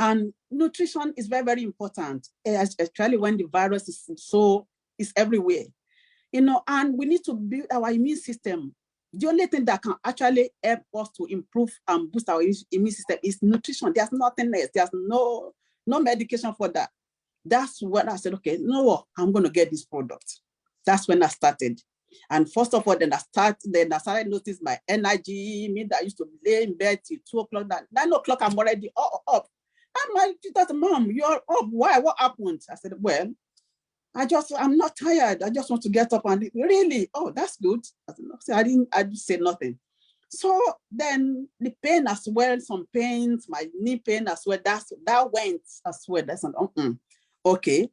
And nutrition is very, very important, especially when the virus is everywhere, and we need to build our immune system. The only thing that can actually help us to improve and boost our immune system is nutrition. There's nothing else. There's no medication for that. That's when I said, okay, I'm going to get this product. That's when I started. And first of all, then I started noticing my energy. Me that I used to lay in bed till 2 o'clock. 9 o'clock, I'm already up. And my daughter, Mom, you're up. Why? What happened? I said, well, I'm not tired. I just want to get up and really, that's good. I didn't say nothing. So then the pain as well, some pains, my knee pain as well, that went as well. That's okay.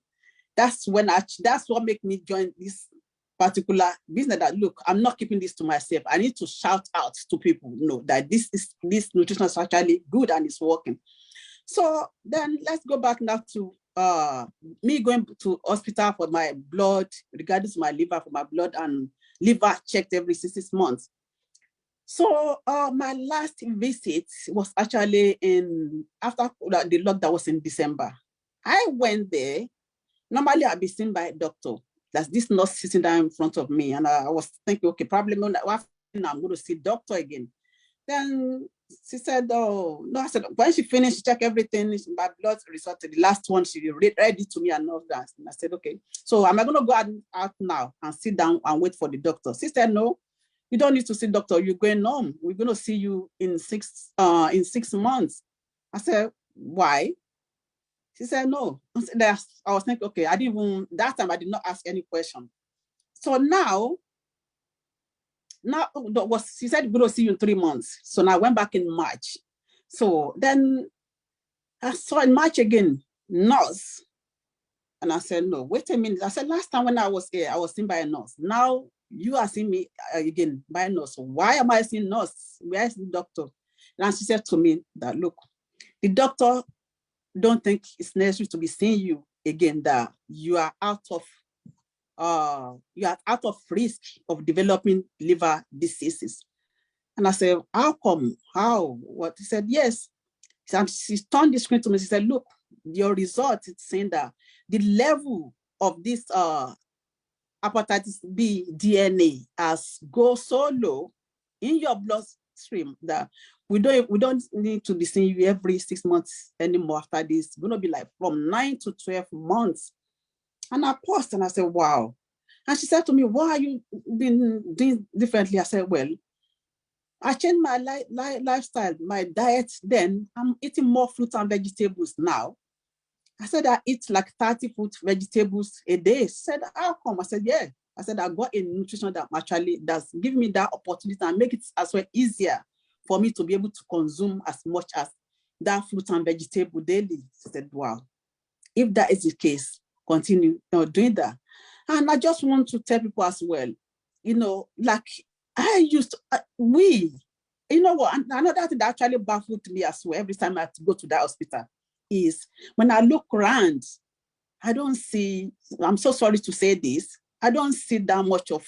That's what made me join this particular business. That look, I'm not keeping this to myself. I need to shout out to people, that this nutrition is actually good and it's working. So then let's go back now to me going to hospital for my blood, regarding to my liver, for my blood and liver checked every 6 months. So my last visit was actually after the lockdown was in December. I went there. Normally I'd be seen by a doctor. That's this nurse sitting down in front of me. And I was thinking, okay, probably I'm going to see doctor again. Then she said, no, I said, when she finished, check everything, my blood result, the last one, she read it to me and all that. And I said, okay, so am I going to go out now and sit down and wait for the doctor? She said, no, you don't need to see doctor. You're going home. We're going to see you in 6 months. I said, why? She said, no. I was thinking, okay, that time I did not ask any question. So now she said, we're going to see you in 3 months. So now I went back in March. So then I saw in March again, nurse. And I said, no, wait a minute. I said, last time when I was here, I was seen by a nurse. Now you are seeing me again by a nurse. Why am I seeing nurse? Where is the doctor? And she said to me that, look, the doctor don't think it's necessary to be seeing you again, that you are out of risk of developing liver diseases. And I said, how come? How? What? He said, yes. She turned the screen to me. She said, look, your result is saying that the level of this hepatitis B DNA has gone so low in your bloodstream that we don't need to be seeing you every 6 months anymore after this. It's going to be like from 9 to 12 months. And I paused and I said, wow. And she said to me, why are you doing differently? I said, well, I changed my lifestyle, my diet then. I'm eating more fruits and vegetables now. I said, I eat like 30 fruit vegetables a day. She said, how come? I said, yeah. I said, I got a nutrition that actually does give me that opportunity and make it as well easier for me to be able to consume as much as that fruit and vegetable daily. She said, wow. If that is the case, continue doing that. And I just want to tell people as well, like I used to, another thing that actually baffled me as well every time I have to go to that hospital is when I look around, I don't see, I'm so sorry to say this, I don't see that much of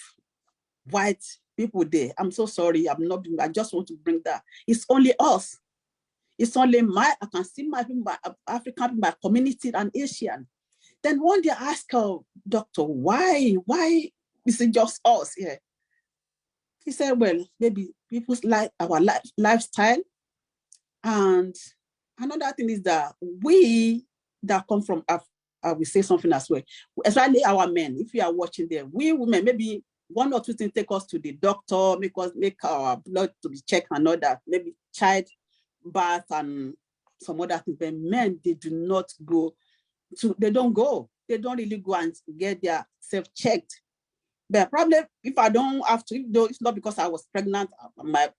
white people there. I'm so sorry, I just want to bring that. It's only us. It's only I can see my African, my community and Asian. Then one day I asked her, doctor, why is it just us here? He said, well, maybe people's our lifestyle. And another thing is that we that come from Africa, I will say something as well, especially our men, if you are watching there, we women, maybe one or two things take us to the doctor, make our blood to be checked and all that, maybe child birth and some other things. But men, they do not go to, they don't really go and get their self checked. But probably if I don't have to, though it's not because I was pregnant, my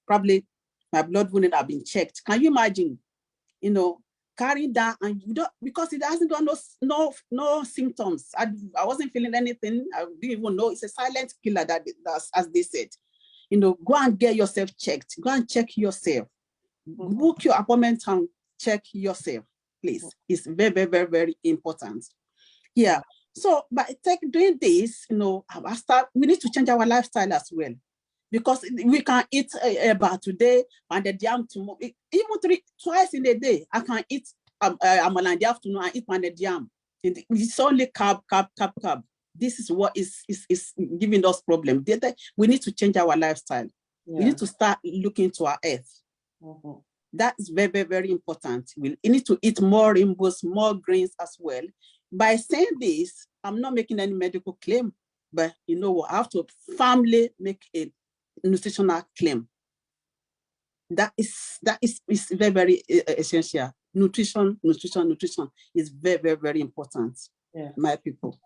blood wouldn't have been checked. Can you imagine, carrying that and you don't, because it hasn't got no symptoms. I wasn't feeling anything. I didn't even know. It's a silent killer, that's as they said. Go and get yourself checked. Go and check yourself. Book your appointment and check yourself, please. It's very, very, very, very important. Yeah. So by doing this, we need to change our lifestyle as well. Because we can eat about today and the yam tomorrow. Even twice in a day, I can eat amala in the afternoon and eat pounded yam. It's only carb. This is what is giving us problem. We need to change our lifestyle. Yeah. We need to start looking to our earth. Mm-hmm. That is very, very, very important. We need to eat more rainbows, more grains as well. By saying this, I'm not making any medical claim, but I have to firmly make a nutritional claim. That is very, very essential. Nutrition is very, very, very important. Yeah, my people.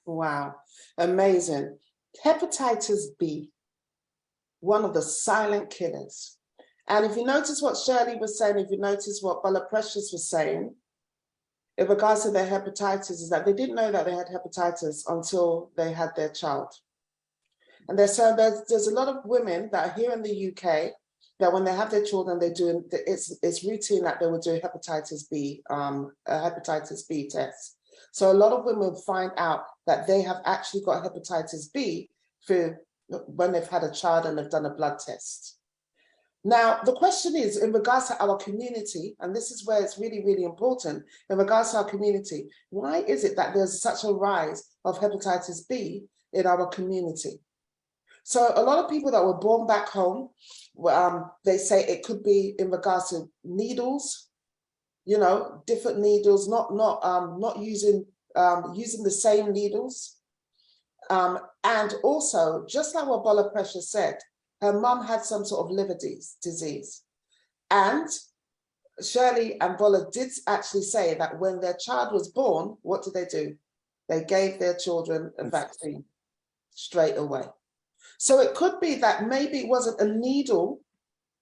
Wow, amazing. Hepatitis B, one of the silent killers. And if you notice what Shirley was saying, if you notice what Bola Precious was saying, in regards to their hepatitis, is that they didn't know that they had hepatitis until they had their child. And there's a lot of women that are here in the UK that when they have their children, it's routine that they will do hepatitis B test. So a lot of women find out that they have actually got hepatitis B through when they've had a child and they've done a blood test. Now, the question is, in regards to our community, and this is where it's really, really important, in regards to our community, why is it that there's such a rise of hepatitis B in our community? So a lot of people that were born back home, they say it could be in regards to needles, different needles, not using the same needles. And also, just like what Bola Precious said, her mum had some sort of liver disease. And Shirley and Bola did actually say that when their child was born, what did they do? They gave their children a vaccine straight away. So it could be that maybe it wasn't a needle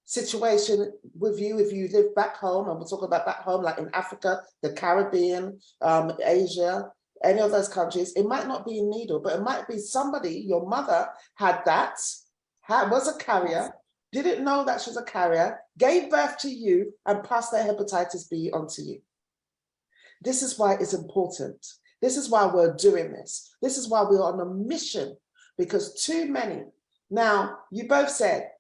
situation with you if you live back home, and we're talking about back home, like in Africa, the Caribbean, Asia, any of those countries. It might not be a needle, but it might be somebody, your mother had that, was a carrier, didn't know that she was a carrier, gave birth to you and passed their hepatitis B onto you. This is why it's important. This is why we're doing this. This is why we're on a mission, because too many. Now, you both said,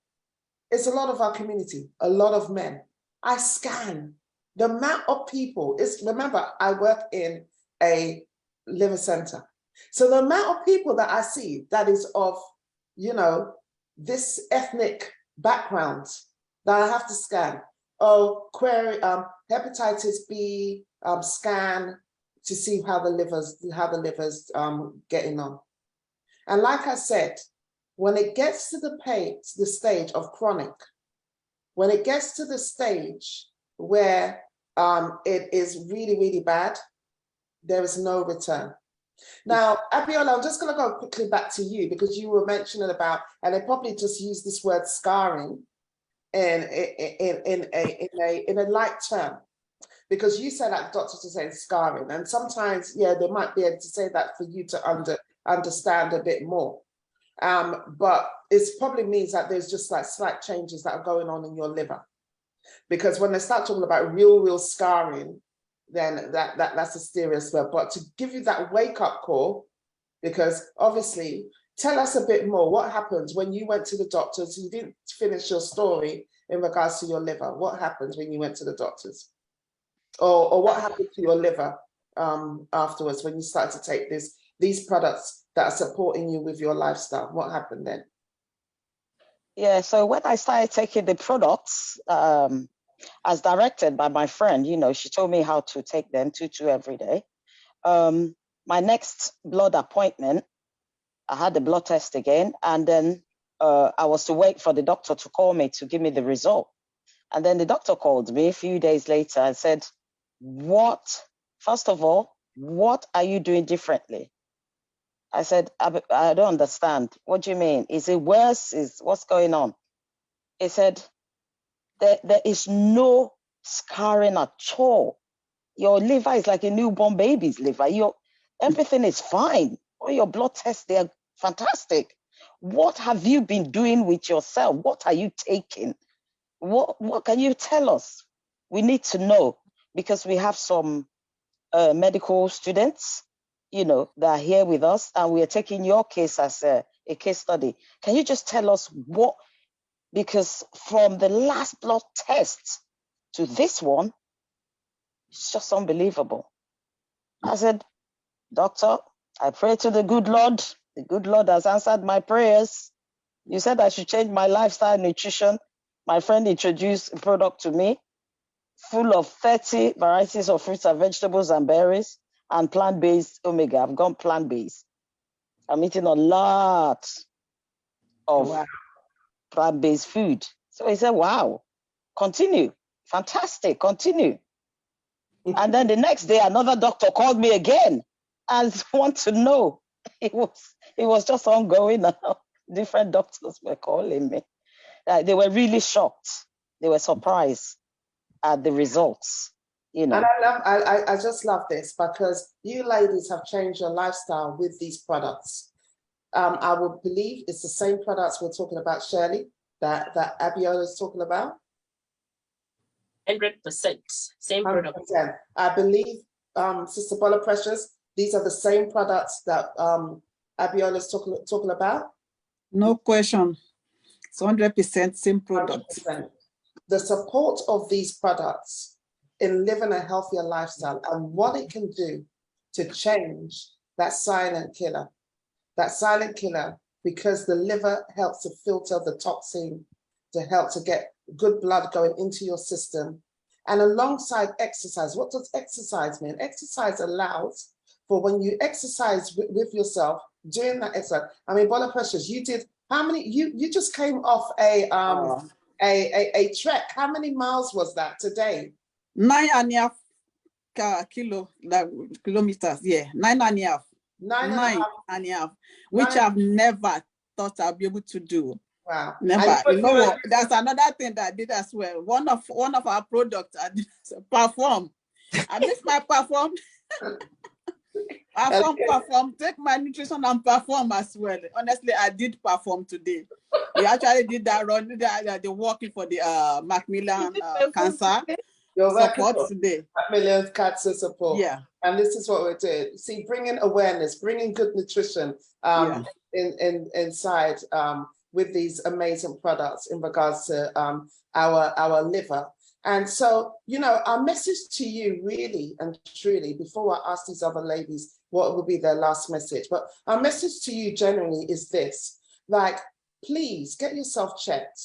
it's a lot of our community, a lot of men. I scan the amount of people. Remember, I work in a liver center. So the amount of people that I see that is of, this ethnic background that I have to scan. Query hepatitis B scan to see how the liver's getting on. And like I said, when it gets to the stage of chronic, when it gets to the stage where it is really, really bad, there is no return. Now, Abiola, I'm just going to go quickly back to you because you were mentioning about, and they probably just use this word scarring in a light term, because you said that doctors are saying scarring, and sometimes, yeah, they might be able to say that for you to understand a bit more. But it probably means that there's just like slight changes that are going on in your liver. Because when they start talking about real scarring, then that's a serious word. But to give you that wake-up call, because obviously, tell us a bit more. What happened when you went to the doctors? You didn't finish your story in regards to your liver. What happened when you went to the doctors? Or what happened to your liver afterwards when you started to take these products that are supporting you with your lifestyle? What happened then? Yeah, so when I started taking the products, as directed by my friend, she told me how to take them, 2 every day. My next blood appointment, I had the blood test again, and then I was to wait for the doctor to call me to give me the result. And then the doctor called me a few days later and said, first of all, what are you doing differently? I said, I don't understand. What do you mean? Is it worse? What's going on? He said, there is no scarring at all. Your liver is like a newborn baby's liver. Everything is fine. All your blood tests, they are fantastic. What have you been doing with yourself? What are you taking? What can you tell us? We need to know, because we have some medical students, that are here with us, and we are taking your case as a case study. Can you just tell us what? Because from the last blood test to this one, it's just unbelievable. I said, doctor, I pray to the good Lord. The good Lord has answered my prayers. You said I should change my lifestyle nutrition. My friend introduced a product to me full of 30 varieties of fruits and vegetables and berries and plant-based omega. I've gone plant-based. I'm eating a lot of plant-based food. So he said, wow, continue. Fantastic, continue. And then the next day, another doctor called me again and want to know. It was just ongoing now. Different doctors were calling me. They were really shocked. They were surprised at the results. And I just love this, because you ladies have changed your lifestyle with these products. I would believe it's the same products we're talking about, Shirley, that Abiola is talking about. 100%, same product. 100%. I believe, Sister Bola Precious, these are the same products that Abiola is talking about. No question. It's 100% same product. 100%. The support of these products in living a healthier lifestyle and what it can do to change that silent killer. That silent killer, because the liver helps to filter the toxin, to help to get good blood going into your system. And alongside exercise, what does exercise mean? Exercise allows for when you exercise with yourself, doing that exercise. I mean, Bola Precious, you did, how many, you just came off a trek. How many miles was that today? 9.5 kilometers, yeah, 9.5. 9.5, which I've never thought I'll be able to do. Wow. Never. You know what? That's another thing that I did as well. One of our products, I did perform. I missed my perform. Perform, take my nutrition and perform as well. Honestly, I did perform today. We actually did that run, the walking for the Macmillan cancer support today. Macmillan cancer support. Yeah. And this is what we're doing. See, bringing awareness, bringing good nutrition inside with these amazing products in regards to our liver. And so, our message to you really and truly, before I ask these other ladies what will be their last message, but our message to you generally is this, like, please get yourself checked.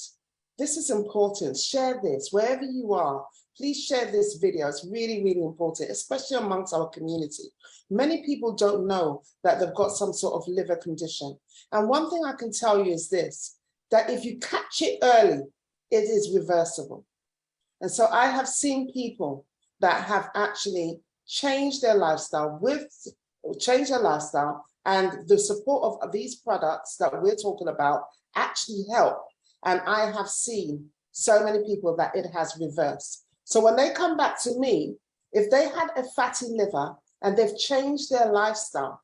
This is important. Share this wherever you are. Please share this video. It's really, really important, especially amongst our community. Many people don't know that they've got some sort of liver condition. And one thing I can tell you is this, that if you catch it early, it is reversible. And so I have seen people that have actually changed their lifestyle and the support of these products that we're talking about actually help. And I have seen so many people that it has reversed. So when they come back to me, if they had a fatty liver and they've changed their lifestyle,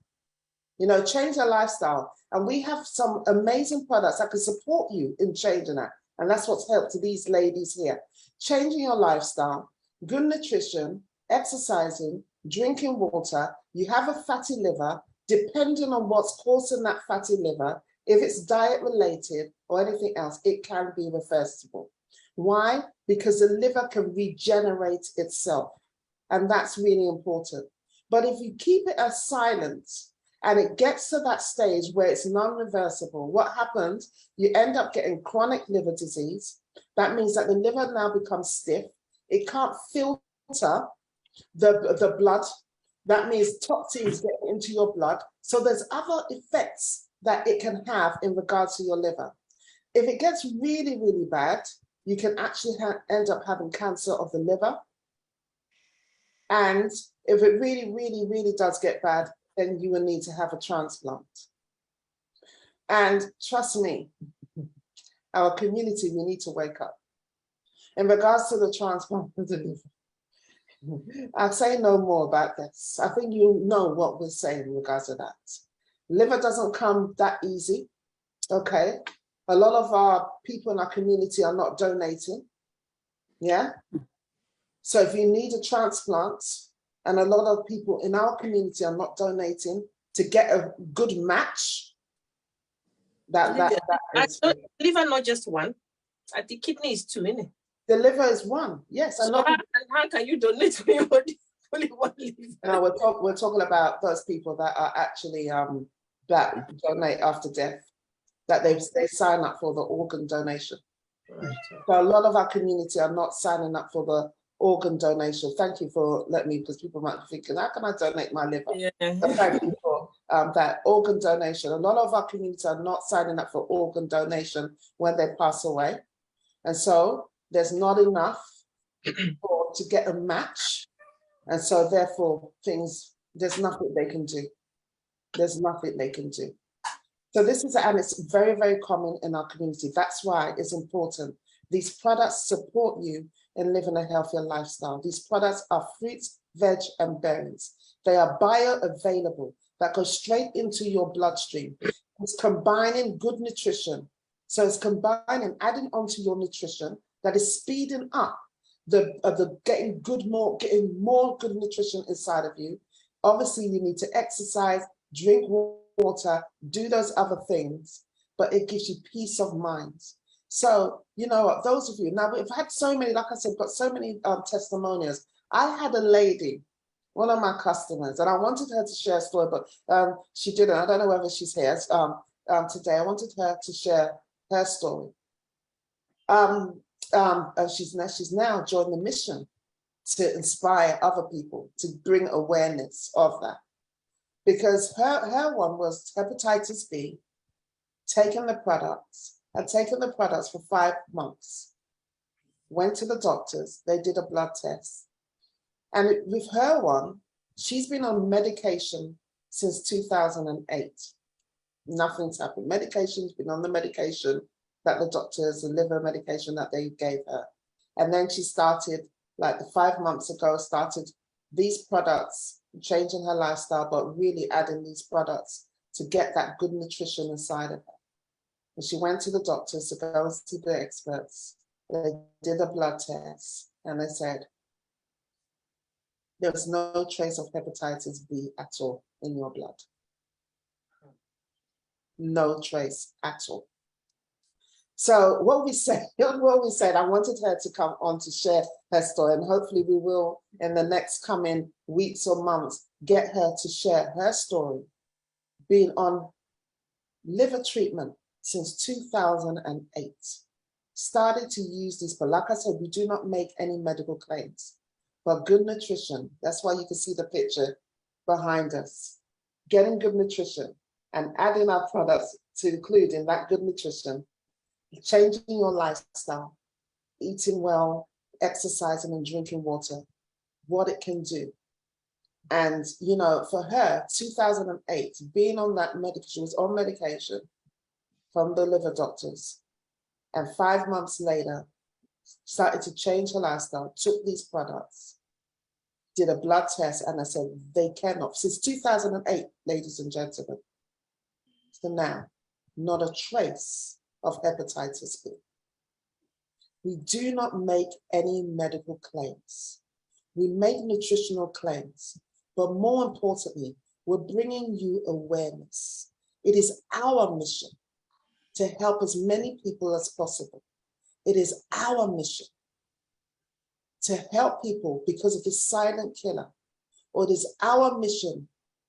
and we have some amazing products that can support you in changing that. And that's what's helped to these ladies here. Changing your lifestyle, good nutrition, exercising, drinking water, you have a fatty liver, depending on what's causing that fatty liver, if it's diet related or anything else, it can be reversible. Why? Because the liver can regenerate itself. And that's really important. But if you keep it as silent and it gets to that stage where it's non-reversible, what happens? You end up getting chronic liver disease. That means that the liver now becomes stiff. It can't filter the blood. That means toxins get into your blood. So there's other effects that it can have in regards to your liver. If it gets really, really bad, you can actually end up having cancer of the liver. And if it really, really, really does get bad, then you will need to have a transplant. And trust me, our community, we need to wake up. In regards to the transplant of the liver, I'll say no more about this. I think you know what we're saying in regards to that. Liver doesn't come that easy, okay? A lot of our people in our community are not donating, yeah? So if you need a transplant, and a lot of people in our community are not donating to get a good match, that is... Liver not just one, the kidney is two, isn't it? The liver is one, yes. So how can you donate to anybody only one liver? No, we're talking about those people that are actually that donate after death, that they sign up for the organ donation. Right. So a lot of our community are not signing up for the organ donation. Thank you for letting me, because people might be thinking, how can I donate my liver? Yeah. But thank you for that organ donation. A lot of our community are not signing up for organ donation when they pass away. And so there's not enough to get a match. And so therefore there's nothing they can do. There's nothing they can do. So this is, and it's very, very common in our community. That's why it's important. These products support you in living a healthier lifestyle. These products are fruits, veg, and berries. They are bioavailable, that go straight into your bloodstream. It's combining good nutrition. So it's combining, adding onto your nutrition that is speeding up getting more good nutrition inside of you. Obviously, you need to exercise, drink water, do those other things, but it gives you peace of mind. So, you know, those of you, now we've had so many, like I said, got so many testimonials. I had a lady, one of my customers, and I wanted her to share a story, but she didn't. I don't know whether she's here today. I wanted her to share her story. She's now joined the mission to inspire other people, to bring awareness of that. Because her one was hepatitis B, taking the products, had taken the products for 5 months, went to the doctors, they did a blood test. And with her one, she's been on medication since 2008. Nothing's happened. Medication's been on the medication that the doctors, the liver medication that they gave her. And then she started, like 5 months ago, started these products, changing her lifestyle, but really adding these products to get that good nutrition inside of her. And she went to the doctors to go and see the experts. They did a blood test and they said, there was no trace of hepatitis B at all in your blood. No trace at all. So what we said, I wanted her to come on to share her story, and hopefully we will, in the next coming weeks or months, get her to share her story, being on liver treatment since 2008. Started to use these, but like I said, we do not make any medical claims, but good nutrition. That's why you can see the picture behind us. Getting good nutrition and adding our products to include in that good nutrition, changing your lifestyle, eating well, exercising and drinking water, what it can do. And, you know, for her, 2008, being on that medication, she was on medication from the liver doctors. And 5 months later, started to change her lifestyle, took these products, did a blood test, and I said, they cannot. Since 2008, ladies and gentlemen, to now, not a trace of hepatitis B. We do not make any medical claims. We make nutritional claims, but more importantly, we're bringing you awareness. It is our mission to help as many people as possible. It is our mission to help people because of this silent killer, or it is our mission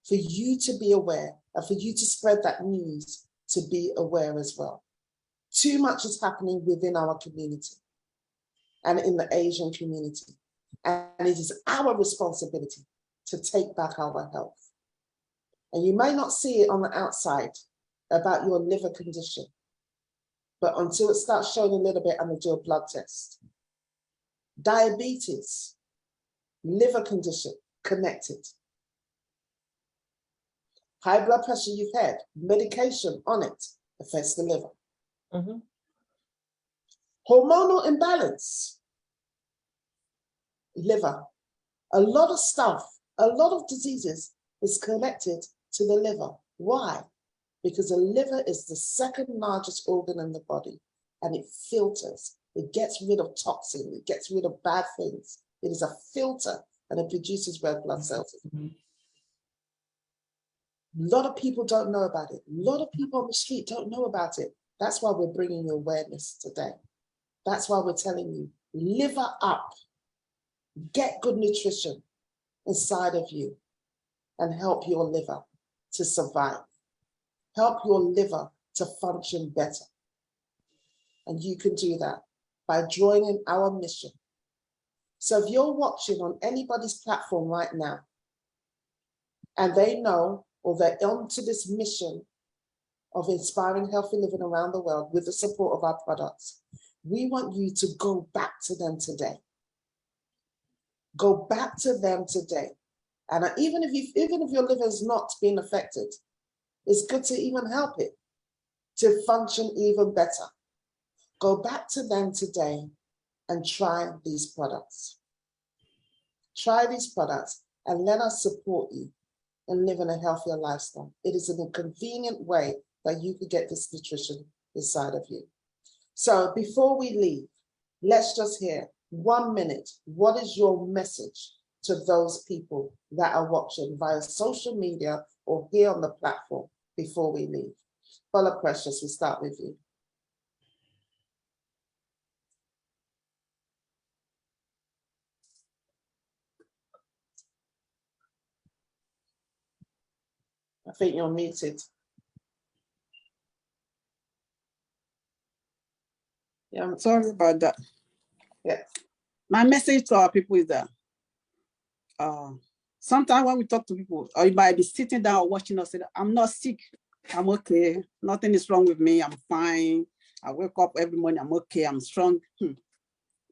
for you to be aware and for you to spread that news to be aware as well. Too much is happening within our community and in the Asian community. And it is our responsibility to take back our health. And you may not see it on the outside about your liver condition, but until it starts showing a little bit and they do a blood test. Diabetes, liver condition, connected. High blood pressure you've had, medication on it affects the liver. Mm-hmm. Hormonal imbalance, liver. A lot of stuff, a lot of diseases is connected to the liver. Why? Because the liver is the second largest organ in the body, and it filters. It gets rid of toxins. It gets rid of bad things. It is a filter, and it produces red blood cells. Mm-hmm. A lot of people don't know about it. A lot of people on the street don't know about it. That's why we're bringing you awareness today. That's why we're telling you, liver up. Get good nutrition inside of you and help your liver to survive. Help your liver to function better. And you can do that by joining our mission. So if you're watching on anybody's platform right now, and they know, or they're onto this mission of inspiring healthy living around the world with the support of our products, we want you to go back to them today. Go back to them today. And even if your liver is not being affected, it's good to even help it to function even better. Go back to them today and try these products. Try these products and let us support you in living a healthier lifestyle. It is a convenient way that you could get this nutrition inside of you. So before we leave, let's just hear 1 minute. What is your message to those people that are watching via social media or here on the platform before we leave? Paula Precious, we start with you. I think you're muted. Yeah, Sorry about that. yeah. My message to our people is that sometimes when we talk to people, or you might be sitting down or watching us, say, I'm not sick, I'm okay, nothing is wrong with me, I'm fine, I wake up every morning, I'm okay, I'm strong.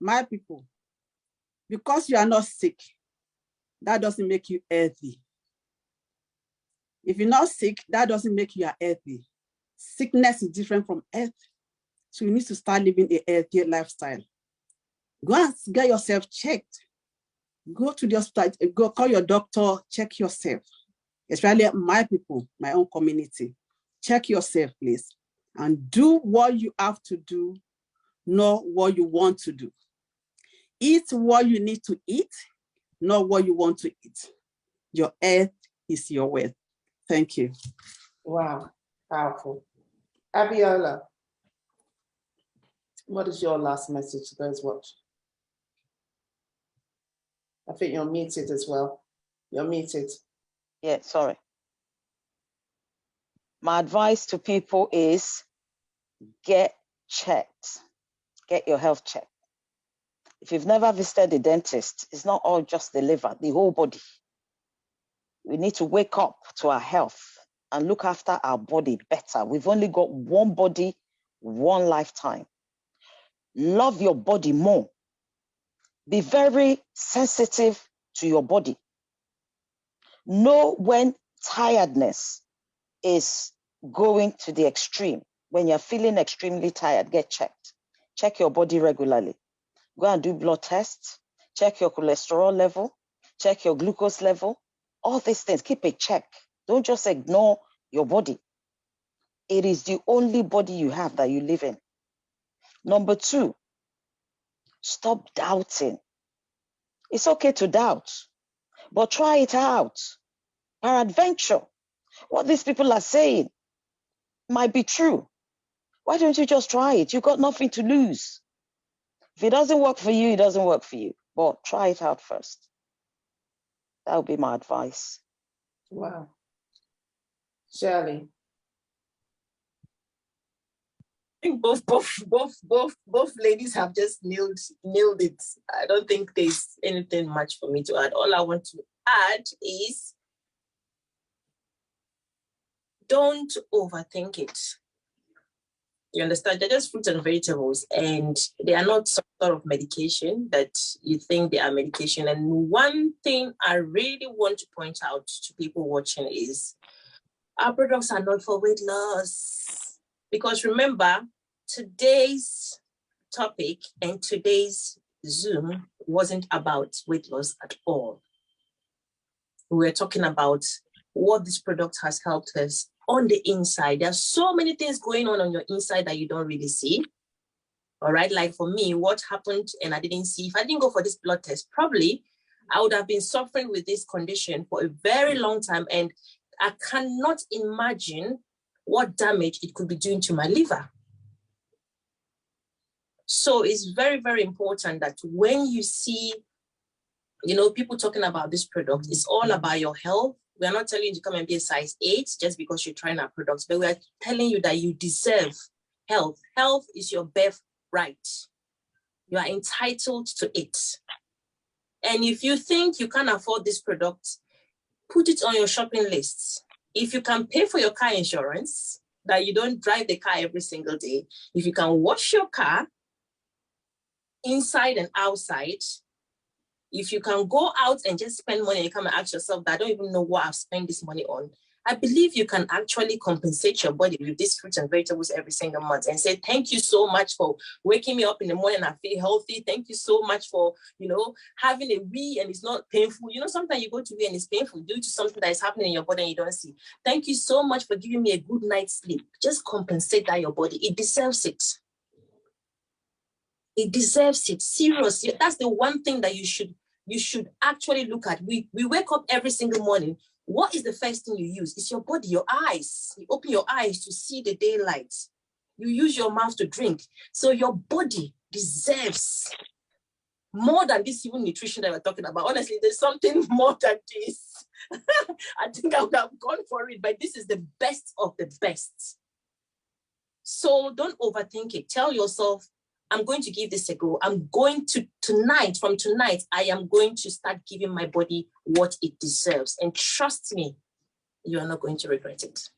My people, because you are not sick, that doesn't make you healthy. If you're not sick, that doesn't make you healthy. Sickness is different from health. So you need to start living a healthier lifestyle. Go and get yourself checked. Go to the hospital, go call your doctor, check yourself. Especially my people, my own community. Check yourself, please. And do what you have to do, not what you want to do. Eat what you need to eat, not what you want to eat. Your health is your wealth. Thank you. Wow, powerful. Abiola, what is your last message to those watching? I think you're muted as well. You're muted. Yeah, sorry. My advice to people is get checked. Get your health checked. If you've never visited a dentist, it's not all just the liver, the whole body. We need to wake up to our health and look after our body better. We've only got one body, one lifetime. Love your body more. Be very sensitive to your body. Know when tiredness is going to the extreme. When you're feeling extremely tired, get checked. Check your body regularly. Go and do blood tests. Check your cholesterol level. Check your glucose level. All these things, keep a check. Don't just ignore your body. It is the only body you have that you live in. Number 2, stop doubting. It's okay to doubt, but try it out. Peradventure, what these people are saying might be true. Why don't you just try it? You've got nothing to lose. If it doesn't work for you, it doesn't work for you. But try it out first. That would be my advice. Wow. Shirley. I think both ladies have just nailed it. I don't think there's anything much for me to add. All I want to add is don't overthink it. You understand? They're just fruits and vegetables, and they are not some sort of medication that you think they are medication. And one thing I really want to point out to people watching is our products are not for weight loss. Because remember, today's topic and today's Zoom wasn't about weight loss at all. We were talking about what this product has helped us on the inside. There's so many things going on your inside that you don't really see. All right, like for me, what happened and I didn't see, if I didn't go for this blood test, probably I would have been suffering with this condition for a very long time, and I cannot imagine what damage it could be doing to my liver. So it's very, very important that when you see, people talking about this product, it's all about your health. We are not telling you to come and be a size 8 just because you're trying our products, but we are telling you that you deserve health. Health is your birthright. You are entitled to it. And if you think you can't afford this product, put it on your shopping list. If you can pay for your car insurance, that you don't drive the car every single day, if you can wash your car inside and outside, if you can go out and just spend money and you come and ask yourself that I don't even know what I've spent this money on, I believe you can actually compensate your body with these fruits and vegetables every single month and say, thank you so much for waking me up in the morning and I feel healthy. Thank you so much for, having a wee and it's not painful. Sometimes you go to wee and it's painful due to something that is happening in your body and you don't see. Thank you so much for giving me a good night's sleep. Just compensate that your body. It deserves it. It deserves it. Seriously. That's the one thing that you should actually look at. We wake up every single morning. What is the first thing you use? It's your body, your eyes. You open your eyes to see the daylight. You use your mouth to drink. So your body deserves more than this even nutrition that we're talking about. Honestly, there's something more than this. I think I would have gone for it, but this is the best of the best. So don't overthink it. Tell yourself, I'm going to give this a go. I'm going to from tonight, I am going to start giving my body what it deserves. And trust me, you're not going to regret it.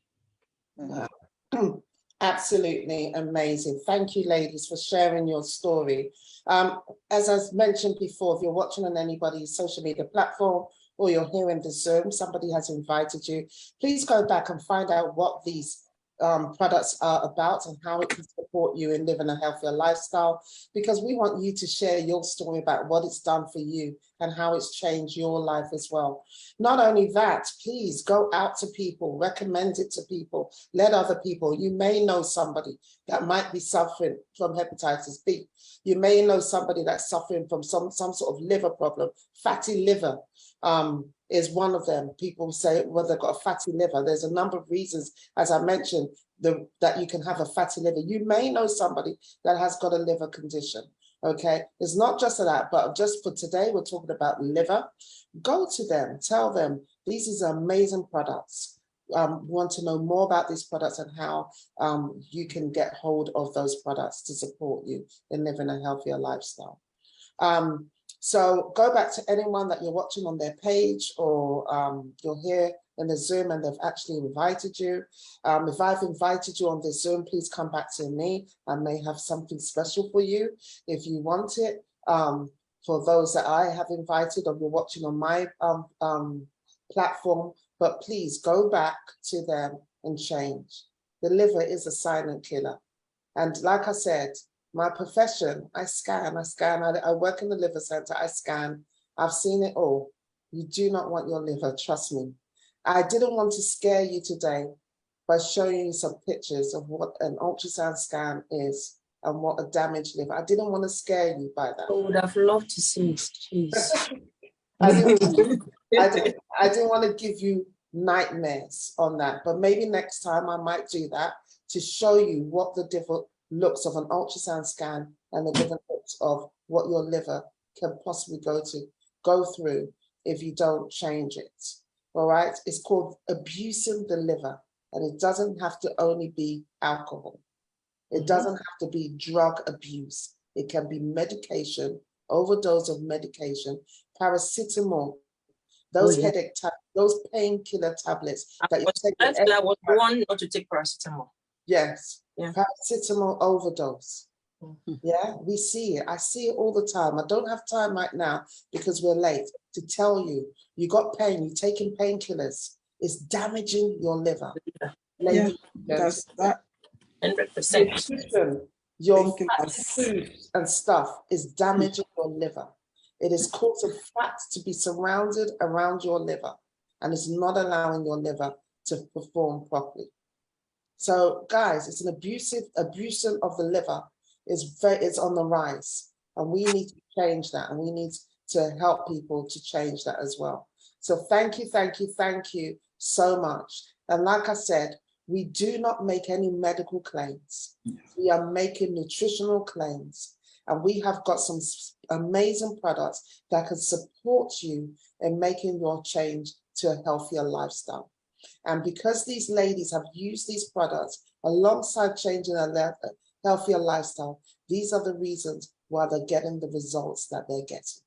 Absolutely amazing. Thank you, ladies, for sharing your story. As I mentioned before, if you're watching on anybody's social media platform or you're here in the Zoom, somebody has invited you, please go back and find out what these products are about and how it can support you in living a healthier lifestyle, because we want you to share your story about what it's done for you and how it's changed your life as well. Not only that, please go out to people, recommend it to people, let other people. You may know somebody that might be suffering from hepatitis B. You may know somebody that's suffering from some sort of liver problem, fatty liver. Is one of them. People say, well, they've got a fatty liver. There's a number of reasons, as I mentioned, that you can have a fatty liver. You may know somebody that has got a liver condition, okay? It's not just that, but just for today, we're talking about liver. Go to them, tell them, these are amazing products. Want to know more about these products and how you can get hold of those products to support you in living a healthier lifestyle. So go back to anyone that you're watching on their page, or you're here in the Zoom and they've actually invited you. If I've invited you on this Zoom, please come back to me. I may have something special for you if you want it. For those that I have invited or you're watching on my platform, but please go back to them and change. The liver is a silent killer. And like I said, my profession, I scan. I work in the liver center, I scan. I've seen it all. You do not want your liver, trust me. I didn't want to scare you today by showing you some pictures of what an ultrasound scan is. and what a damaged liver. I didn't want to scare you by that. I would have loved to see it. Jeez. I didn't want to give you nightmares on that, but maybe next time I might do that to show you what the different looks of an ultrasound scan and the different looks of what your liver can possibly go through if you don't change it. All right, it's called abusing the liver, and it doesn't have to only be alcohol. It doesn't have to be drug abuse. It can be medication, overdose of medication, paracetamol, those headache tablets, those painkiller tablets that you take. I was warned not to take paracetamol. Yes, yeah. Paracetamol overdose. Yeah, we see it. I see it all the time. I don't have time right now because we're late to tell you, you got pain, you're taking painkillers. It's damaging your liver. Yeah, that's that. 100%. Your food and stuff is damaging your liver. It is causing fats to be surrounded around your liver, and it's not allowing your liver to perform properly. So, guys, it's an abuse of the liver. It's on the rise, and we need to change that, and we need to help people to change that as well. So thank you so much. And like I said, we do not make any medical claims. We are making nutritional claims, and we have got some amazing products that can support you in making your change to a healthier lifestyle. And because these ladies have used these products alongside changing their healthier lifestyle, these are the reasons why they're getting the results that they're getting.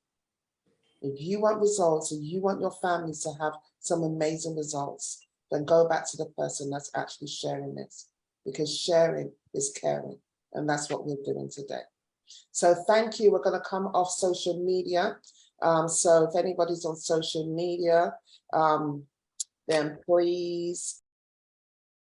If you want results and you want your families to have some amazing results, then go back to the person that's actually sharing this, because sharing is caring, and that's what we're doing today. So thank you. We're going to come off social media. So if anybody's on social media, then please